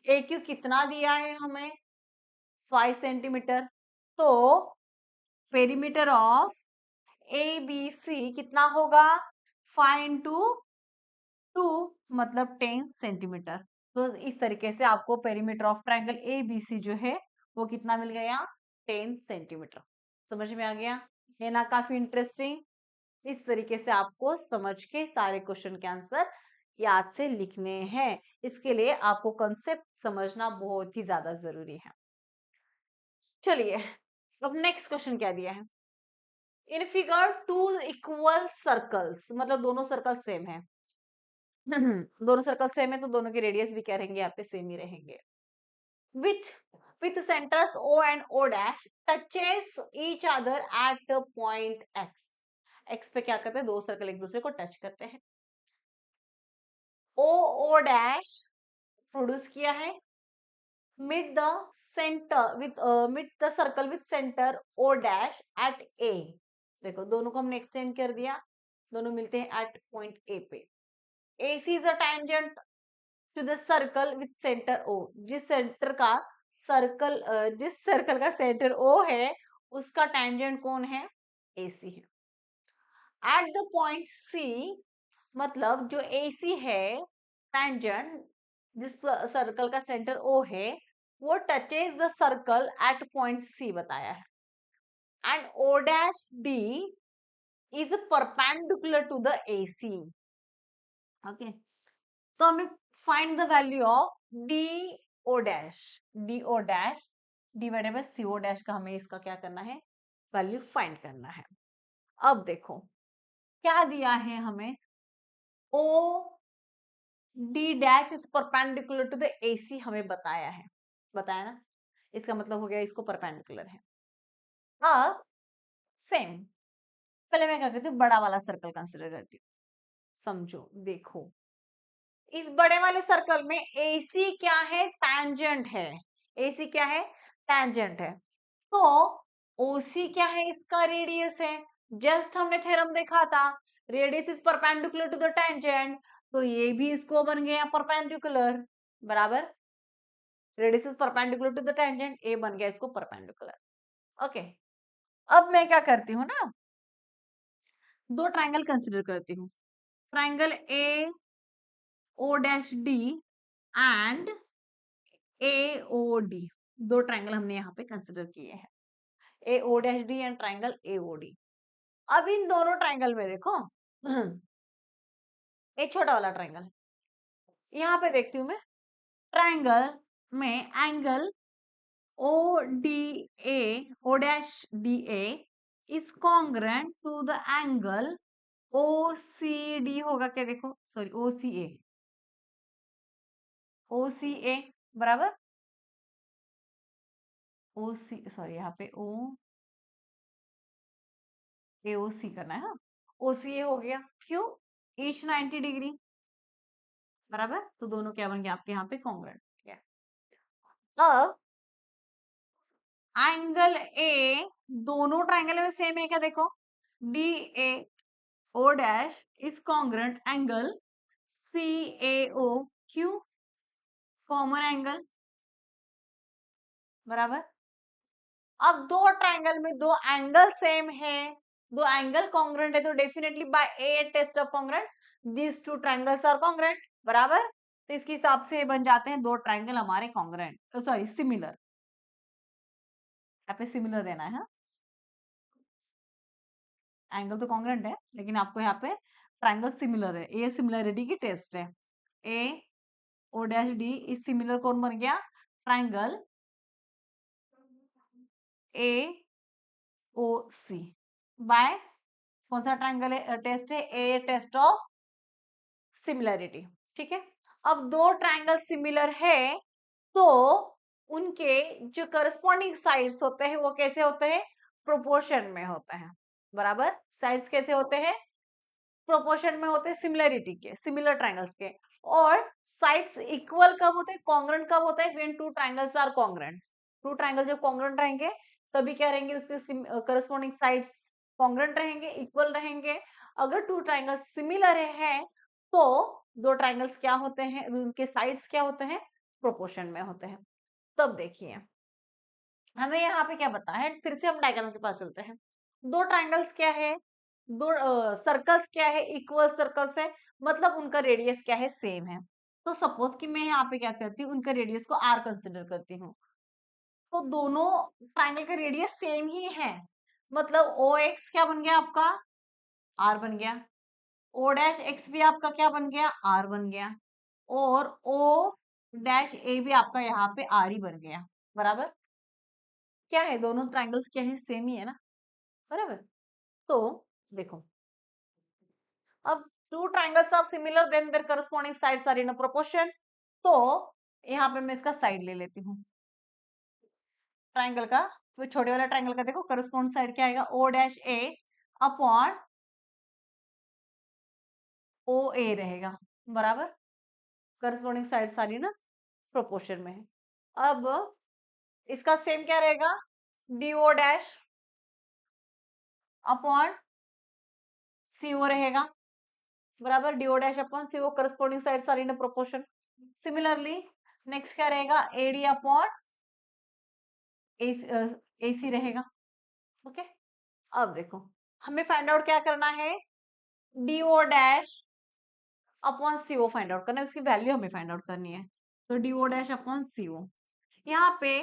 Speaker 1: ए क्यू कितना दिया है हमें? 5 सेंटीमीटर। तो perimeter of A B C कितना होगा? 5 इंटू 2 मतलब 10 सेंटीमीटर। तो इस तरीके से आपको perimeter of triangle A B C जो है वो कितना मिल गया? 10 सेंटीमीटर। समझ में आ गया? है ना काफी इंटरेस्टिंग? इस तरीके से आपको समझ के सारे क्वेश्चन के आंसर याद से लिखने हैं। इसके लिए आपको कंसेप्ट समझना बहुत ही ज्यादा जरूरी है। चलिए, अब नेक्स्ट क्वेश्चन क्या दिया है? In figure two equal circles, मतलब दोनों सर्कल सेम है। दोनों सर्कल सेम है तो दोनों के रेडियस भी क्या रहेंगे? यहाँ पे सेम ही रहेंगे। विच with centers O and O dash touches each other at point X. X पे क्या करते हैं? दो सर्कल एक दूसरे को टच करते हैं। O O dash प्रोड्यूस किया है mid the center with mid the circle with center O dash at A. देखो दोनों को हमने एक्सटेंड कर दिया, दोनों मिलते हैं एट पॉइंट ए पे। AC is a tangent to the circle with center O. जिस सेंटर का सर्कल जिस सर्कल का सेंटर O है उसका टेंजेंट कौन है? AC है। एट द पॉइंट C, मतलब जो AC है टेंजेंट जिस सर्कल का सेंटर O है वो touches the circle at point C बताया है। And O dash D is perpendicular to the AC। Okay, so हमें find the value of DO dash, DO dash divided by CO dash का हमें इसका क्या करना है? वैल्यू फाइंड करना है। अब देखो क्या दिया है हमें? O D dash is perpendicular to the AC हमें बताया है, बताया ना, इसका मतलब हो गया इसको परपेंडिकुलर है। अब सेम, पहले मैं क्या करती हूँ, बड़ा वाला सर्कल कंसिडर करती हूँ। समझो, देखो इस बड़े वाले सर्कल में AC क्या है? टैंजेंट है। AC क्या है? टैंजेंट है। तो OC क्या है? इसका रेडियस है। जस्ट हमने थ्योरम देखा था, radius is perpendicular to the tangent, तो ये भी इसको बन गया परपेंडिकुलर, बराबर। Radius is perpendicular to the tangent, A बन गया इसको परपेंडिकुलर। ओके, अब मैं क्या करती हूँ ना, दो ट्राइंगल कंसिडर करती हूँ। Triangle A O dash D and AOD, दो ट्राइंगल हमने यहाँ पे कंसिडर किए हैं, AO dash D and triangle AOD। अब इन दोनों ट्राइंगल में देखो, एक छोटा वाला ट्राइंगल, यहाँ पे देखती हूँ मैं, ट्राइंगल में angle O D A, O dash D A is congruent to the angle O C D होगा क्या, देखो सॉरी ओ सी ए, ओ सी ए बराबर ओ सी, सॉरी यहाँ पे ओ ए ओ सी करना है, हाँ ओ सी ए हो गया, क्यों, ईच 90 डिग्री बराबर, तो दोनों क्या बन गया आपके यहाँ पे कॉन्ग्रुएंट। अब एंगल ए दोनों ट्राइंगल में सेम है क्या, देखो D A O dash is congruent angle C A O, क्यों, कॉमन एंगल बराबर। अब दो ट्राइंगल में दो एंगल सेम है, दो एंगल कॉन्ग्रुएंट है, तो definitely by a test of congruence these two triangles are congruent बराबर, तो इसके हिसाब से बन जाते हैं दो ट्राइंगल हमारे कॉन्ग्रुएंट, तो सॉरी सिमिलर, यहाँ पे सिमिलर देना है, एंगल तो कॉन्ग्रुएंट है लेकिन आपको यहाँ पे ट्राइंगल सिमिलर है, ये सिमिलरिटी की टेस्ट है। A O dash D is similar, कौन बन गया, triangle A O C bye कौन सा ट्राइंगल है, टेस्ट है ए टेस्ट ऑफ सिमिलरिटी, ठीक है। अब दो ट्राइंगल सिमिलर है तो उनके जो करस्पॉन्डिंग साइड्स होते हैं वो कैसे होते हैं, प्रोपोर्शन में होते हैं बराबर, साइड्स कैसे होते हैं, प्रोपोर्शन में होते हैं सिमिलरिटी के, सिमिलर ट्राइंगल्स के। और साइड्स इक्वल कब होते हैं, कॉन्ग्रुएंट कब होता है, when two triangles are congruent, two triangle जब कॉन्ग्रुएंट रहेंगे तभी क्या रहेंगे, उसके करस्पॉन्डिंग साइड्स कॉन्ग्रुएंट रहेंगे, इक्वल रहेंगे। अगर टू ट्राइंगल्स सिमिलर है तो दो ट्राइंगल्स क्या होते हैं, उनके साइड्स क्या होते हैं, प्रोपोर्शन में होते हैं। तब देखिए हमें यहाँ पे क्या बताया है, फिर से हम डायग्राम के पास चलते हैं। दो ट्राइंगल्स क्या है, दो सर्कल्स क्या है, इक्वल सर्कल्स है, मतलब उनका रेडियस क्या है, सेम है। तो सपोज कि मैं यहाँ पे क्या करती हूँ, उनका रेडियस को आर कंसिडर करती हूँ, तो दोनों ट्राइंगल का रेडियस सेम ही है, मतलब ओ एक्स क्या बन गया आपका, आर बन गया, ओ डैश एक्स भी आपका क्या बन गया, आर बन गया, और ओ डैश ए भी आपका यहाँ पे आर ही बन गया बराबर। क्या है, दोनों ट्राइंगल्स क्या है, सेम ही है ना बराबर। तो देखो अब two triangles are similar then their corresponding sides are in a proportion, तो यहाँ पे मैं इसका साइड ले लेती हूँ ट्राइंगल का, तो छोटे वाला ट्राइंगल का देखो करस्पॉन्ड साइड क्या आएगा, ओ डैश ए अपॉन ओ ए रहेगा बराबर, करस्पॉन्डिंग साइड सारी ना प्रोपोर्शन में है। अब इसका सेम क्या रहेगा, डी ओ डैश अपॉन सी ओ रहेगा बराबर, डी ओ डैश अपॉन सी ओ, करस्पॉन्डिंग साइड सारी इन प्रोपोर्शन। सिमिलरली नेक्स्ट क्या रहेगा, एडी अपॉन ए सी रहेगा, ओके। अब देखो हमें फाइंड आउट क्या करना है, डी ओ डैश अपॉन सी ओ फाइंड आउट करना है, उसकी वैल्यू हमें फाइंड आउट करनी है, तो डी ओ डैश अपॉन सी ओ, यहाँ पे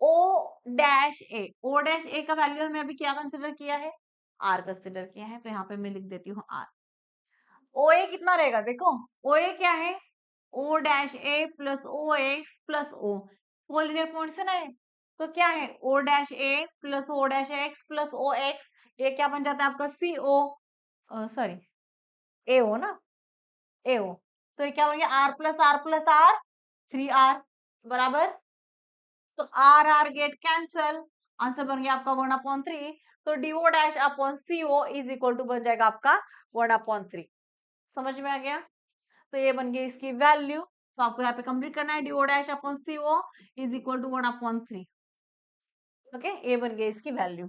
Speaker 1: ओ डैश ए, ओ डैश ए का वैल्यू हमें अभी क्या कंसिडर किया है, आर कंसिडर किया है, तो यहाँ पे मैं लिख देती हूँ आर। ओ ए कितना रहेगा, देखो ओ ए क्या है, O dash A plus O X plus O, collinear point से ना है, तो क्या है O dash A plus O dash X plus O X, ये क्या बन जाता है आपका सी ओ, सॉरी ए ओ ना, ए ओ, तो ये क्या बन गया आर प्लस आर 3r बराबर, तो R R get cancel, answer बन गया आपका 1/3, तो DO dash upon CO is equal to बन जाएगा आपका 1/3। समझ में आ गया, तो ये बन गई इसकी वैल्यू, तो आपको यहाँ पे कंप्लीट करना है, DO dash upon CO is equal to 1/3, okay, ये बन गई इसकी वैल्यू।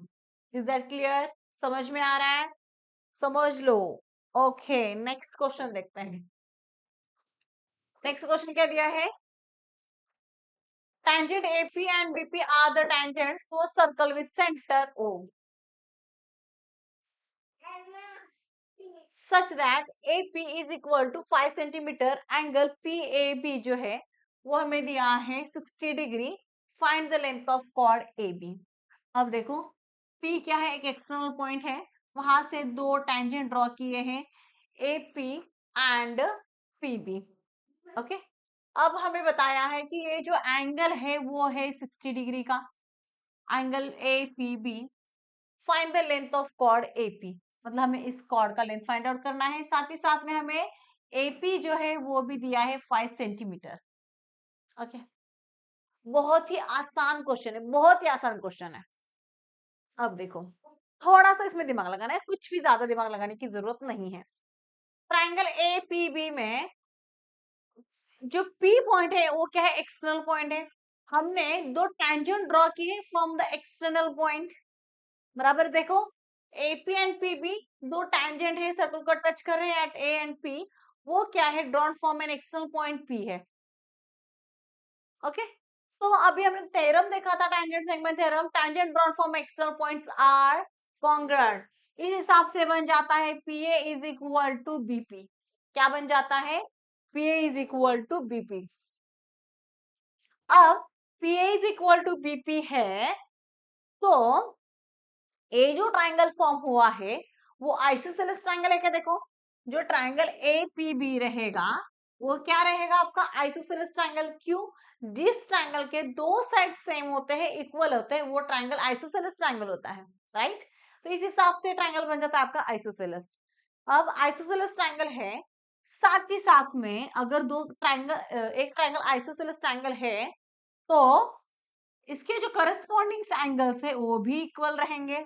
Speaker 1: इज दैट क्लियर, समझ में आ रहा है, समझ लो। ओके नेक्स्ट क्वेश्चन देखते हैं। नेक्स्ट क्वेश्चन क्या दिया है, tangent AP and BP are the tangents for circle with center O such that AP is equal to 5 centimetre, angle PAB जो है वो हमें दिया है 60 degree, find the length of chord AB। अब देखो P क्या है, एक एक्सटर्नल पॉइंट है, वहां से दो टेंजेंट ड्रॉ किए हैं AP एंड PB, ओके, अब हमें बताया है कि ये जो एंगल है वो है 60 डिग्री का, angle A P B. Find the length of chord AP, मतलब हमें इस कॉर्ड का लेंथ फाइंड आउट करना है। साथ ही साथ में हमें एपी जो है वो भी दिया है 5 सेंटीमीटर। ओके, बहुत ही आसान क्वेश्चन है, बहुत ही आसान क्वेश्चन है। अब देखो, थोड़ा सा इसमें दिमाग लगाना है, कुछ भी ज्यादा दिमाग लगाने की जरूरत नहीं है। ट्रायंगल ए पी बी में जो P पॉइंट है वो क्या है, एक्सटर्नल पॉइंट है। हमने दो टेंजेंट ड्रॉ किए फ्रॉम द एक्सटर्नल पॉइंट, बराबर। देखो AP एंड PB दो टेंजेंट है, सर्कल को टच कर रहे हैं एट A एंड P, वो क्या है, drawn from an external point P है। ओके, तो अभी हमने थ्योरम देखा था, tangent segment theorem, tangent drawn from external points are congruent. इस हिसाब से बन जाता है PA is equal to BP। क्या बन जाता है, PA is equal to BP। अब PA is equal to BP है, तो ये जो ट्रायंगल फॉर्म हुआ है वो आइसोसेलेस ट्रायंगल है क्या। देखो, जो ट्रायंगल APB रहेगा वो क्या रहेगा आपका, आइसोसेलेस ट्रायंगल। क्यों, जिस ट्रायंगल के दो साइड सेम होते हैं, इक्वल होते हैं, वो ट्रायंगल आइसोसेलेस ट्रायंगल होता है, राइट। तो इस हिसाब से ट्रायंगल बन जाता है आपका आइसोसेलेस। अब आइसोसेलेस ट्रायंगल है, साथ ही साथ में अगर दो ट्रायंगल, एक ट्रायंगल आइसोसेलेस ट्रायंगल है तो इसके जो करस्पॉन्डिंग एंगल्स है वो भी इक्वल रहेंगे,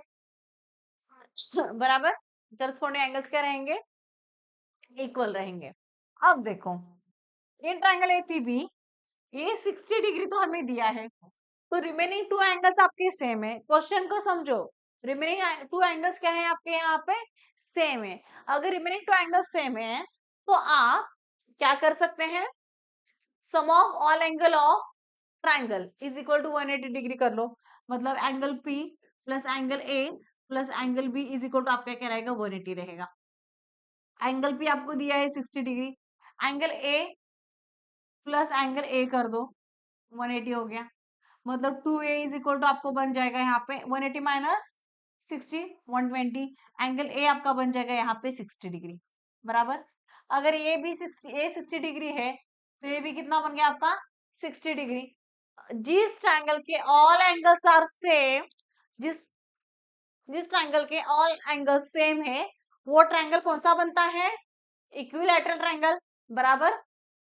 Speaker 1: बराबर। करस्पॉन्डिंग एंगल्स क्या रहेंगे, इक्वल रहेंगे। अब देखो, इन ट्रायंगल एपीबी ये 60 डिग्री तो हमें दिया है, तो रिमेनिंग टू एंगल्स आपके सेम है। क्वेश्चन को समझो, रिमेनिंग टू एंगल्स क्या है आपके यहाँ पे, सेम है। अगर रिमेनिंग टू एंगल्स सेम है तो आप क्या कर सकते हैं, sum of all angle of triangle is equal to 180 degree कर लो। मतलब angle P plus angle A plus angle B is equal to आपका क्या रहेगा, 180 रहेगा। एंगल P आपको दिया है 60 degree, angle A plus angle A कर दो, 180 हो गया। मतलब 2A इज इक्वल टू आपको बन जाएगा यहाँ पे 180 माइनस 60, 120। एंगल A आपका बन जाएगा यहाँ पे 60 डिग्री, बराबर। अगर ये भी 60 डिग्री है तो ये भी कितना बन गया आपका, 60 डिग्री। जिस ट्रायंगल के ऑल एंगल्स आर सेम, जिस जिस ट्रायंगल के ऑल एंगल्स सेम है वो ट्रायंगल कौन सा बनता है, इक्विलैटरल ट्रायंगल, बराबर।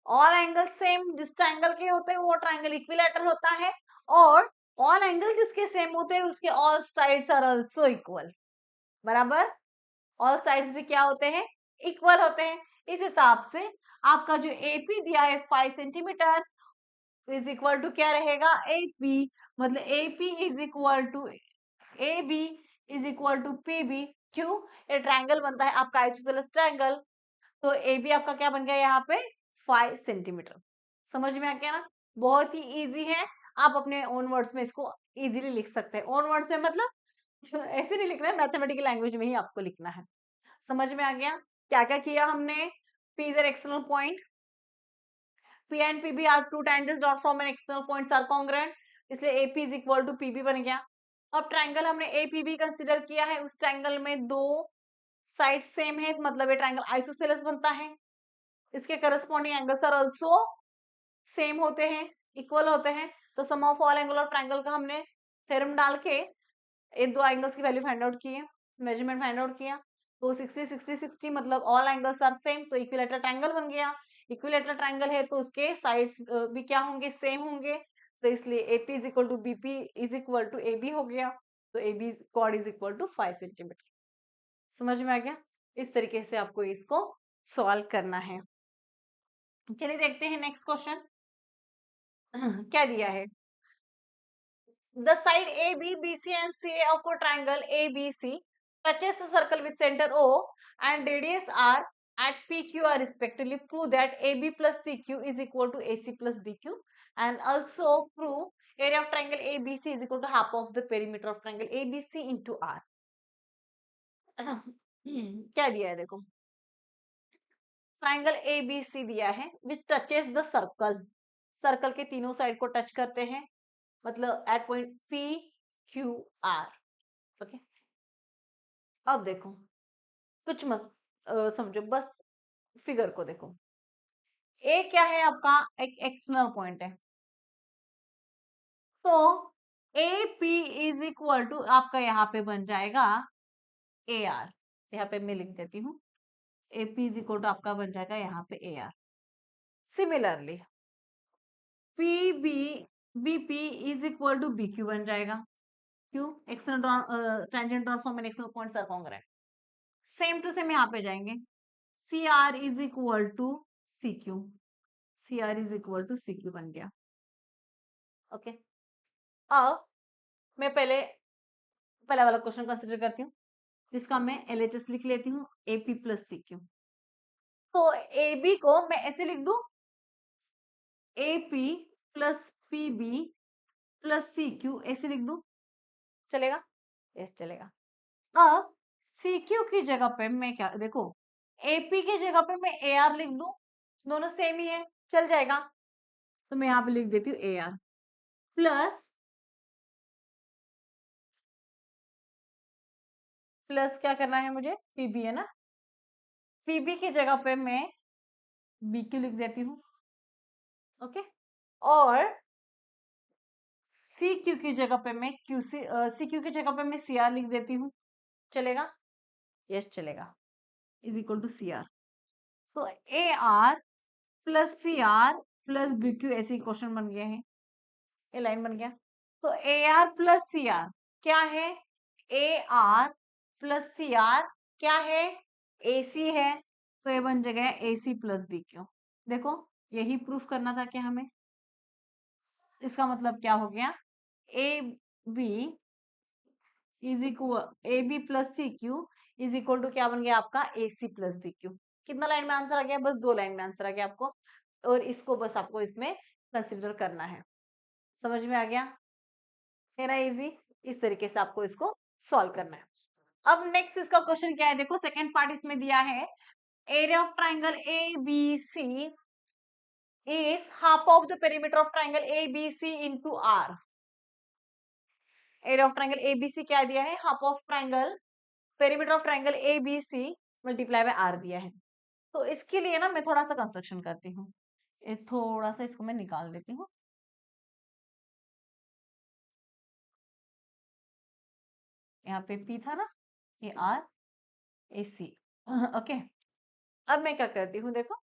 Speaker 1: ऑल एंगल सेम जिस ट्रायंगल के होते हैं वो ट्रायंगल इक्विलैटरल होता है, और ऑल एंगल जिसके सेम होते हैं उसके all sides are also equal, बराबर। ऑल साइड्स भी क्या होते हैं, इक्वल होते हैं। इस हिसाब से आपका जो एपी दिया है 5 सेंटीमीटर इज इक्वल टू क्या रहेगा, एपी। मतलब AP is equal to AB is equal to PB। क्यों, ये ट्रायंगल बनता है आपका आइसोसेलेस ट्रायंगल, तो AB आपका क्या बन गया यहाँ पे 5 सेंटीमीटर। समझ में आ गया ना, बहुत ही इजी है। आप अपने ओन वर्ड्स में इसको इजीली लिख सकते हैं। ओन वर्ड्स में मतलब ऐसे नहीं लिखना है, मैथमेटिकल लैंग्वेज में ही आपको लिखना है। समझ में आ गया, क्या क्या किया हमने। P is an external point, P and PB are two tangents dot from an external points are congruent, इसलिए AP is equal to PB बन गया। अब ट्रायंगल हमने APB कंसीडर किया है, उस ट्रायंगल में दो साइड सेम है, मतलब ये ट्रायंगल आइसोसेलेस बनता है। इसके corresponding angles are also same होते हैं, इक्वल होते हैं। तो sum of all angle of triangle का हमने थ्योरम डाल के इन दो एंगल्स की वैल्यू फाइंड आउट की है, मेजरमेंट फाइंड आउट किया। तो 60 60 60 मतलब ऑल एंगल्स आर सेम, तो इक्विलैटरल ट्रायंगल बन गया। इक्विलैटरल ट्रायंगल है तो उसके साइड्स भी क्या होंगे, सेम होंगे। तो इसलिए AP is equal to BP is equal to AB हो गया। तो AB chord is equal to 5 centimetre. समझ में आ गया, इस तरीके से आपको इसको सॉल्व करना है। चलिए देखते हैं नेक्स्ट क्वेश्चन क्या दिया है। The side AB, BC and CA of a triangle ABC touches a circle with center O and radius R at PQR respectively. Prove that AB plus CQ is equal to AC plus BQ, and also prove area of triangle ABC is equal to half of the perimeter of triangle ABC into R. क्या दिया है देखो, triangle ABC दिया है विच touches the circle, circle के तीनों side को touch करते हैं, मतलब एट पॉइंट PQR। ओके, अब देखो कुछ मत समझो, बस फिगर को देखो। ए क्या है आपका, एक एक्सटर्नल पॉइंट है, तो A P is equal to आपका यहाँ पे बन जाएगा ए आर, यहाँ पे मैं लिख देती हूँ, A P is equal to आपका बन जाएगा यहाँ पे A R. Similarly P B B P is equal to B Q बन जाएगा, क्यों, external tangent transform and external points are congruent. Same to same यहाँ पे जाएंगे, C R is equal to C Q, C R is equal to C Q बन गया। Okay, अब मैं पहले वाला क्वेश्चन कंसिडर करती हूँ, जिसका मैं LHS लिख लेती हूँ, AP प्लस CQ। तो AB को मैं ऐसे लिख दूं, AP plus PB plus CQ, ऐसे लिख दूं, चलेगा? यस चलेगा। अब CQ की जगह पे मैं क्या, देखो AP की जगह पे मैं AR लिख दूं, दोनों सेम ही है, चल जाएगा। तो मैं यहाँ पे लिख देती हूँ AR प्लस क्या करना है मुझे, PB है ना, PB की जगह पे मैं BQ लिख देती हूँ। ओके, और CQ की जगह पे मैं CQ की जगह पे मैं CR लिख देती हूँ, चलेगा? यस चलेगा, इज इक्वल टू CR। तो AR plus CR plus BQ ऐसे क्वेश्चन बन गया है, ये लाइन बन गया। तो AR प्लस CR क्या है, AR प्लस CR क्या है, AC है, तो ये बन जाएगा AC प्लस BQ। देखो यही प्रूफ करना था क्या हमें, इसका मतलब क्या हो गया, AB is equal AB plus CQ is equal to क्या बन गया आपका, AC प्लस BQ। कितना लाइन में आंसर आ गया, बस 2 लाइन में आंसर आ गया आपको, और इसको बस आपको इसमें कंसिडर करना है। समझ में आ गया, है ना इजी, इस तरीके से आपको इसको सॉल्व करना है। अब नेक्स्ट इसका क्वेश्चन क्या है, देखो सेकंड पार्ट इसमें दिया है, area of triangle ABC is half of the perimeter of triangle ABC into R। Area of triangle ABC क्या दिया है, half of triangle perimeter of triangle ABC multiply by R दिया है। तो इसके लिए ना मैं थोड़ा सा कंस्ट्रक्शन करती हूँ, थोड़ा सा इसको मैं निकाल देती हूँ। यहाँ पे P था ना, ये R AC। ओके, अब मैं क्या करती हूँ, देखो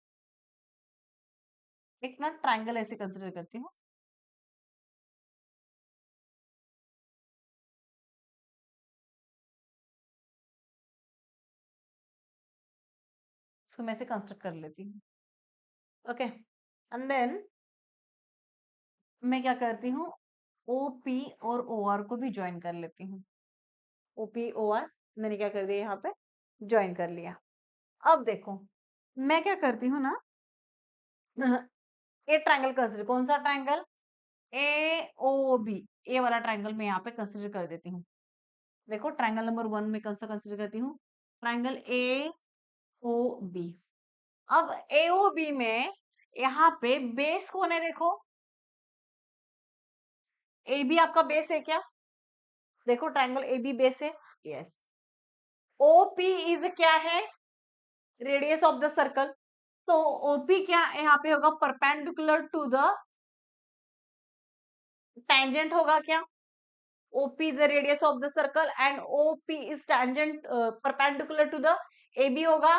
Speaker 1: एक ना ट्राइंगल ऐसे कंसिडर करती हूँ, इसको मैं ऐसे कंस्ट्रक्ट कर लेती हूँ। ओके, एंड देन मैं क्या करती हूँ, OP और OR को भी ज्वाइन कर लेती हूँ। OP OR मैंने क्या कर दिया, यहाँ पे ज्वाइन कर लिया। अब देखो मैं क्या करती हूँ ना, ये ट्राइंगल कंसिडर, कौन सा ट्राइंगल, AOB, ए वाला ट्राइंगल मैं यहाँ पे कंसिडर कर देती हूँ। देखो ट्राइंगल नंबर 1 में कौन सा कंसिडर करती हूँ, ट्राइंगल AOB। अब AOB में यहाँ पे बेस कौन है, देखो AB आपका बेस है क्या, देखो ट्राइंगल AB बेस है, यस। OP इज क्या है, रेडियस ऑफ द सर्कल, तो OP क्या यहाँ पे होगा, परपेंडिकुलर टू द टेंजेंट होगा क्या, OP is the radius of the circle and OP is tangent perpendicular to the AB होगा,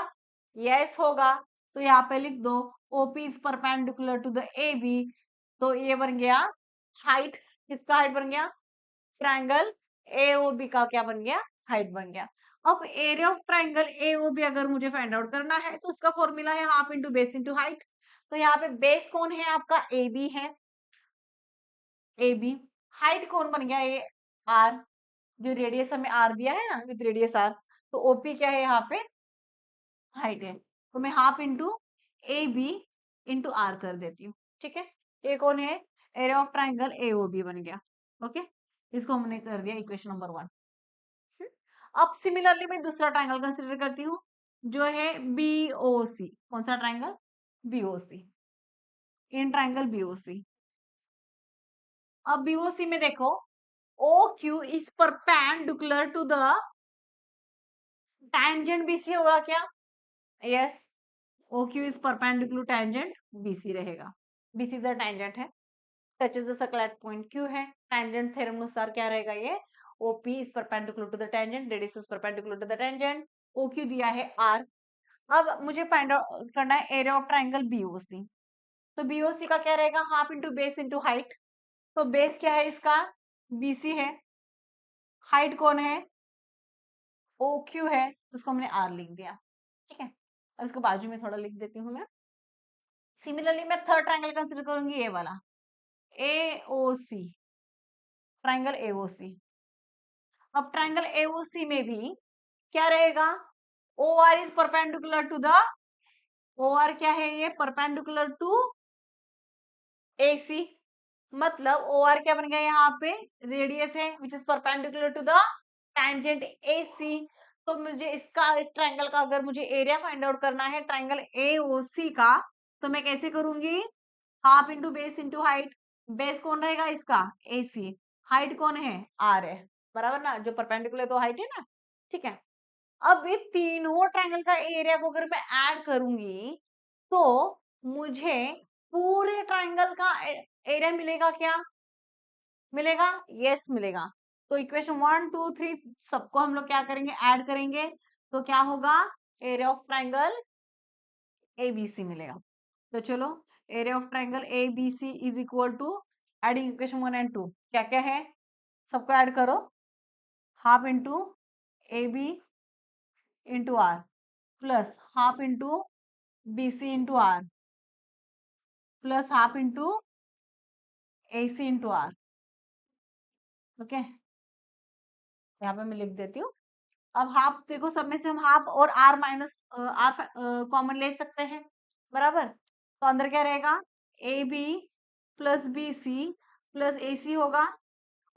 Speaker 1: yes होगा, तो यहाँ पे लिख दो OP is perpendicular to the AB। तो ये बन गया हाइट, किसका हाइट बन गया, ट्राइंगल AOB का क्या बन गया, हाइट बन गया। अब एरिया ऑफ ट्राइंगल AOB अगर मुझे फाइंड आउट करना है तो उसका फॉर्मूला है half into base into height. तो यहाँ पे बेस कौन है आपका, AB है, AB। हाइट कौन बन गया, ये R, जो रेडियस हमें R दिया है ना, विद रेडियस R, तो OP क्या है यहाँ पे, हाइट है, तो मैं half into AB into R कर देती हूँ। ठीक है, ये कौन है, एरिया ऑफ ट्राइंगल AOB बन गया। ओके, इसको हमने कर दिया इक्वेशन नंबर 1। अब सिमिलरली मैं दूसरा ट्राइंगल कंसिडर करती हूँ, जो है BOC। कौन सा triangle, BOC, in triangle BOC। अब BOC में देखो OQ is perpendicular to the tangent BC होगा क्या, yes. OQ is perpendicular tangent BC रहेगा। BC इज अ टेंजेंट है, touches the circle at point Q है। टेंजेंट थ्योरम अनुसार क्या रहेगा ये, OP is perpendicular to the tangent, radius is perpendicular to the tangent, OQ दिया है R। अब मुझे फाइंड आउट करना है एरिया ऑफ ट्राइंगल BOC। तो BOC का क्या रहेगा, half into base into height. तो बेस क्या है इसका, BC है, हाइट कौन है, OQ है, तो उसको हमने R लिख दिया। ठीक है, अब इसको बाजू में थोड़ा लिख देती हूँ मैं। सिमिलरली मैं थर्ड ट्राइंगल कंसिडर करूंगी, ये वाला AOC, ट्राइंगल AOC। अब ट्राइंगल AOC में भी क्या रहेगा, OR is perpendicular to the, OR क्या है ये, परपेंडिकुलर टू AC। मतलब OR क्या बन गया यहाँ पे, रेडियस है which is perpendicular to the tangent AC। तो मुझे इसका ट्राइंगल का अगर मुझे एरिया फाइंड आउट करना है ट्राइंगल AOC का, तो मैं कैसे करूंगी, half into base into height. Base कौन रहेगा इसका, AC, हाइट कौन है, R है, बराबर ना, जो परपेंडिकुलर तो हाइट है ना। ठीक है, अब ये तीनों ट्राइंगल का एरिया को अगर मैं ऐड करूंगी तो मुझे पूरे ट्राइंगल का एरिया मिलेगा क्या, मिलेगा, यस मिलेगा। तो इक्वेशन 1 2 3 सबको हम लोग क्या करेंगे, ऐड करेंगे, तो क्या होगा, एरिया ऑफ ट्राइंगल ABC मिलेगा। तो चलो, area of triangle ABC is equal to, adding equation 1 and 2 क्या क्या है, सबको ऐड करो, half into AB into R plus half into BC into R plus half into AC into R। Okay, यहाँ पे मैं लिख देती हूँ। अब हाफ देखो, सब में से हम हाफ और R माइनस R कॉमन ले सकते हैं, बराबर। तो अंदर क्या रहेगा, AB plus BC plus AC होगा।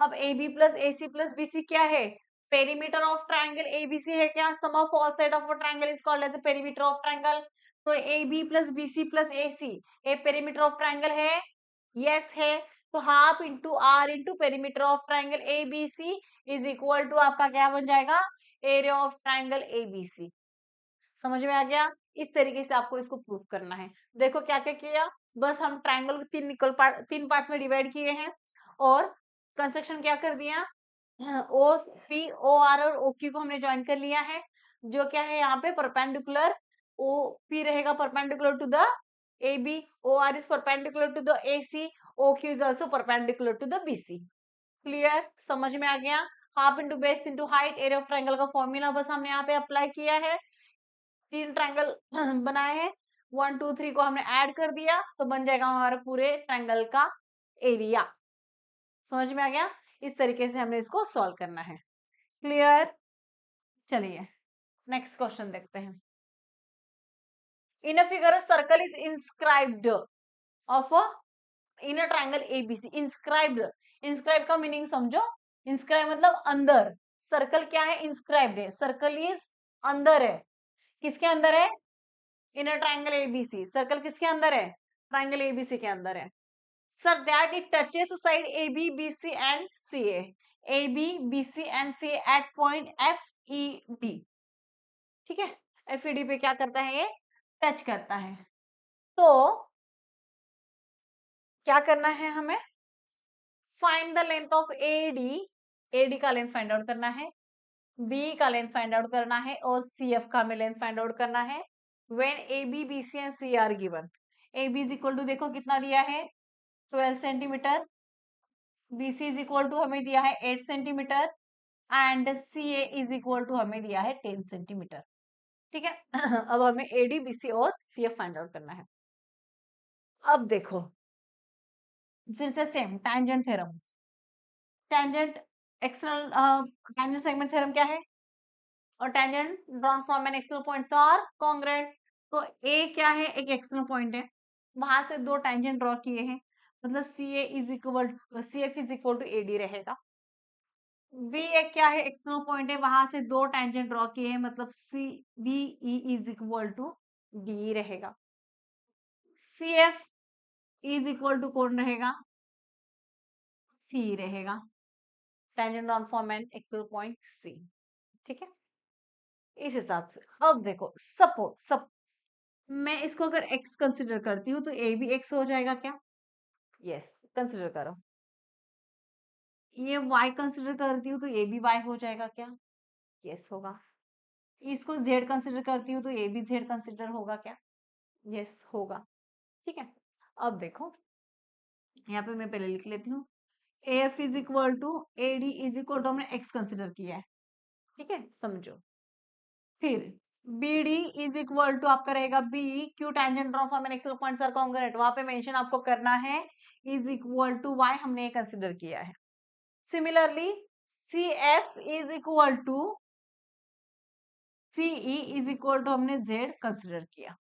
Speaker 1: अब AB plus AC plus BC क्या है, पेरीमीटर ऑफ ट्राइंगल ABC है क्या, sum of all side of a triangle is called as perimeter of triangle. तो AB plus BC plus AC a perimeter of triangle है, yes है। तो half into R into perimeter of triangle ABC is equal to आपका क्या बन जाएगा, area of triangle ABC। समझ में आ गया, इस तरीके से आपको इसको प्रूफ करना है। देखो क्या क्या किया, बस हम ट्राइंगल को तीन पार्ट्स में डिवाइड किए हैं और कंस्ट्रक्शन क्या कर दिया, OP OR और OQ को हमने ज्वाइन कर लिया है। जो क्या है यहाँ पे, परपेंडिकुलर, OP रहेगा perpendicular to the AB, OR is perpendicular to the AC, OQ is also perpendicular to the BC। Clear, समझ में आ गया। Half into base into height, area of triangle का फॉर्मूला बस हमने यहाँ पे अप्लाई किया है। तीन ट्राइंगल बनाए हैं, 1 2 3 को हमने ऐड कर दिया तो बन जाएगा हमारा पूरे ट्राइंगल का एरिया। समझ में आ गया, इस तरीके से हमें इसको सॉल्व करना है। क्लियर, चलिए नेक्स्ट क्वेश्चन देखते हैं। In a figure circle is inscribed of in a triangle ABC। Inscribed, inscribe का मीनिंग समझो, इंस्क्राइब मतलब अंदर, सर्कल क्या है, इंस्क्राइब्ड है, सर्कल इज अंदर है, किसके अंदर है, in a triangle ABC। Circle किसके अंदर है, ट्राइंगल ABC के अंदर है। Such that it touches side AB BC and CA, AB BC and CA at point FED। ठीक है, FED पे क्या करता है, ये टच करता है। तो क्या करना है हमें, find the length of AD का लेंथ फाइंड आउट करना है, B का लेंथ फाइंड आउट करना है और CF का हमें लेंथ फाइंड आउट करना है। When AB BC and CA are given, AB is equal to देखो कितना दिया है, 12 centimetre, BC is equal to हमें दिया है 8 centimetre and CA is equal to हमें दिया है 10 सेंटीमीटर। ठीक है अब हमें AD BC और CF फाइंड आउट करना है। अब देखो फिर से same tangent theorem, tangent external tangent segment theorem क्या है, और tangent drawn from an external points are congruent. तो A क्या है, एक एक्सटर्नल पॉइंट है, वहां से दो टैंजेंट ड्रॉ किए हैं, मतलब CF is equal to AD रहेगा। B एक क्या है, एक्सटर्नल पॉइंट है, वहां से दो टैंजेंट ड्रॉ किए हैं, मतलब CBE is equal to D रहेगा। CF इज इक्वल टू कौन रहेगा, C रहेगा, tangent on form an external point C। ठीक है, इस हिसाब से अब देखो, सपोज मैं इसको अगर x कंसिडर करती हूँ तो a भी x हो जाएगा क्या? यस, कंसिडर करो। ये y कंसिडर करती हूँ तो a भी y हो जाएगा क्या? यस होगा। इसको z कंसिडर करती हूँ तो a भी z कंसिडर होगा क्या? यस होगा। ठीक है, अब देखो यहाँ पे मैं पहले लिख लेती हूँ। AF is equal to AD is equal to हमने x कंसिडर किया है। ठीक है, समझो। फिर BD इज इक्वल टू आपका रहेगा B Q tangent of an axle points are congruent, वहां पे मेंशन आपको करना है इज इक्वल टू y, हमने कंसिडर किया है। Similarly CF is equal to CE is equal to हमने Z कंसिडर किया।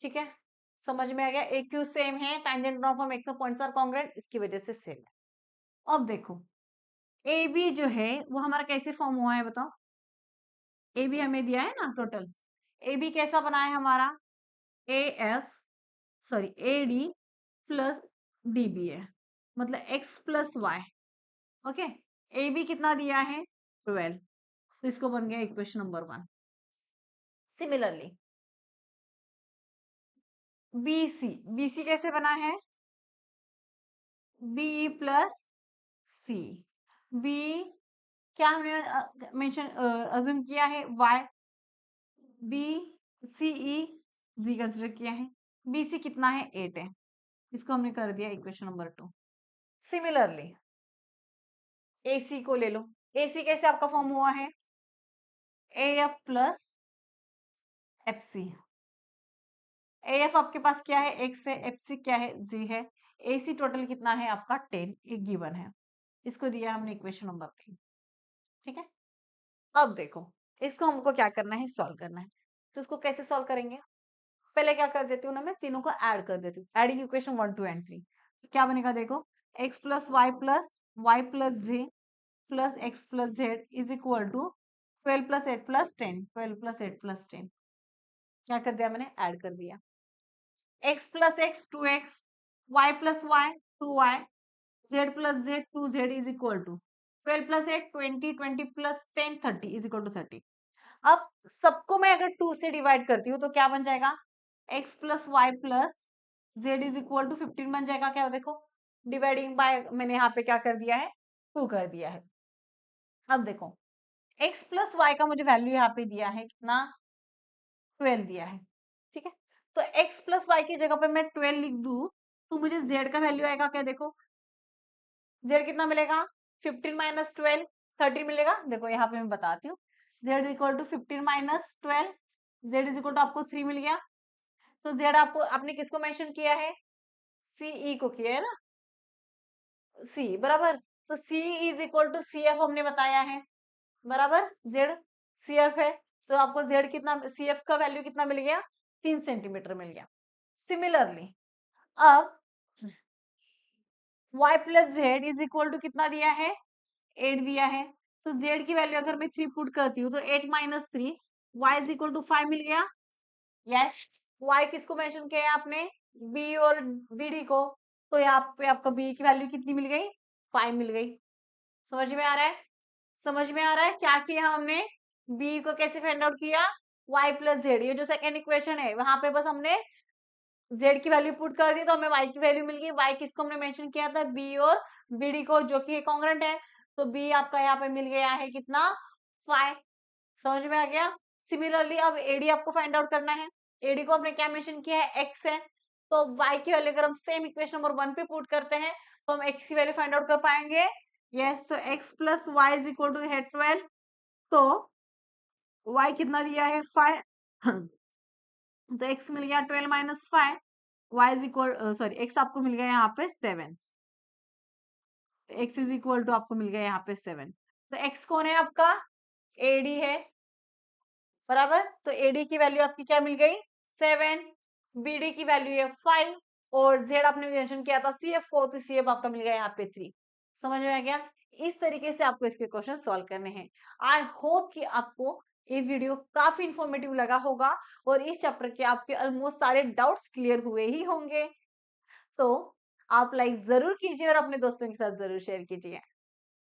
Speaker 1: ठीक है, समझ में आ गया। AQ सेम है, tangent of axle points are congruent, इसकी वजह से सेम है। अब देखो AB जो है वो हमारा कैसे फॉर्म हुआ है बताओ। AB हमें दिया है ना टोटल। AB कैसा बना है हमारा, AD प्लस DB है, मतलब x plus y. Okay, AB कितना दिया है 12, तो इसको बन गया इक्वेशन नंबर 1। सिमिलरली BC कैसे बना है, B प्लस C। B क्या हमने मेंशन अज्यूम किया है y, B C E Z consider किया है। BC कितना है 8 है, इसको हमने कर दिया इक्वेशन नंबर 2। सिमिलरली AC को ले लो। AC कैसे आपका फॉर्म हुआ है, AF प्लस FC। AF आपके पास क्या है x है, FC क्या है Z है। AC टोटल कितना है आपका 10, एक गिवन है, इसको दिया हमने इक्वेशन नंबर 3। ठीक है, अब देखो इसको हमको क्या करना है, सॉल्व करना है। तो इसको कैसे सॉल्व करेंगे, पहले क्या कर देती हूँ ना, मैं तीनों को ऐड कर देती हूँ, एडिंग इक्वेशन 1 2 एंड 3। तो क्या बनेगा देखो, x plus y plus z plus x plus z is equal to 12 plus 8 plus 10, 12 plus 8 plus 10। क्या कर दिया मैंने, ऐड कर दिया। x plus x 2x, y plus y 2y, z plus z 2z is equal to 12 plus 8 20, 20 plus 10 30 is equal to 30। अब सबको मैं अगर 2 से डिवाइड करती हूँ तो क्या बन जाएगा, x plus y plus z is equal to 15 बन जाएगा। क्या देखो, डिवाइडिंग बाय मैंने यहाँ पे क्या कर दिया है, 2 कर दिया है। अब देखो x प्लस वाई का मुझे वैल्यू यहाँ पे दिया है कितना, 12 दिया है। ठीक है, तो x प्लस वाई की जगह पे मैं 12 लिख दूं तो मुझे z का वैल्यू आएगा क्या, देखो z कितना मिलेगा, 15 माइनस 12 13 मिलेगा। देखो यहाँ पे मैं बताती हूँ, z equal to 15 minus 12, z is equal to आपको 3 मिल गया। तो z आपको आपने किसको मेंशन किया है, CE को किया है ना, C बराबर। तो C is equal to CF हमने बताया है बराबर, Z CF है, तो आपको Z कितना, CF का वैल्यू कितना मिल गया, 3 सेंटीमीटर मिल गया। सिमिलरली अब y plus z is equal to कितना दिया है, 8 दिया है। तो z की वैल्यू अगर मैं 3 पुट करती हूँ तो 8 minus 3, y is equal to 5 मिल गया। यस, y किसको मेंशन किया है आपने, b और bd को, तो यहाँ पे आपका b की वैल्यू कितनी मिल गई, 5 मिल गई। समझ में आ रहा है, समझ में आ रहा है क्या किया हमने, b को कैसे फाइंड आउट किया, y प्लस जेड, ये जो सेकेंड इक्वेशन है वहां पे बस हमने z की वैल्यू पुट कर दी तो हमें y की वैल्यू मिल गई। y किसको हमने मेंशन किया था, b और bd को, जो कि कॉन्ग्रुएंट है। तो b आपका यहाँ पे मिल गया है कितना, 5। समझ में आ गया। सिमिलरली अब ad आपको फाइंड आउट करना है। ad को हमने क्या मेंशन किया है, x है, तो y की वैल्यू अगर हम सेम इक्वेशन नंबर 1 पे पुट करते हैं तो हम x की वैल्यू फाइंड आउट कर पाएंगे। यस, तो x plus y is equal to है 12, तो y कितना दिया है 5, तो x मिल गया 12 minus 5, y is equal sorry x आपको मिल गया यहाँ पे 7, x इज इक्वल टू आपको मिल गया यहाँ पे 7। तो x कौन है आपका, AD है बराबर। तो AD की वैल्यू आपकी क्या मिल गई, 7, BD की वैल्यू है 5 और Z आपने मेंशन किया था CF को, तो CF आपका मिल गया यहाँ पे 3। समझ में आ गया। इस तरीके से आपको इसके क्वेश्चन सॉल्व करने हैं। आई होप कि आपको ये वीडियो काफी इंफॉर्मेटिव लगा होगा और इस चैप्टर के आपके ऑलमोस्ट सारे डाउट्स क्लियर हुए ही होंगे। तो आप लाइक जरूर कीजिए और अपने दोस्तों के साथ जरूर शेयर कीजिए।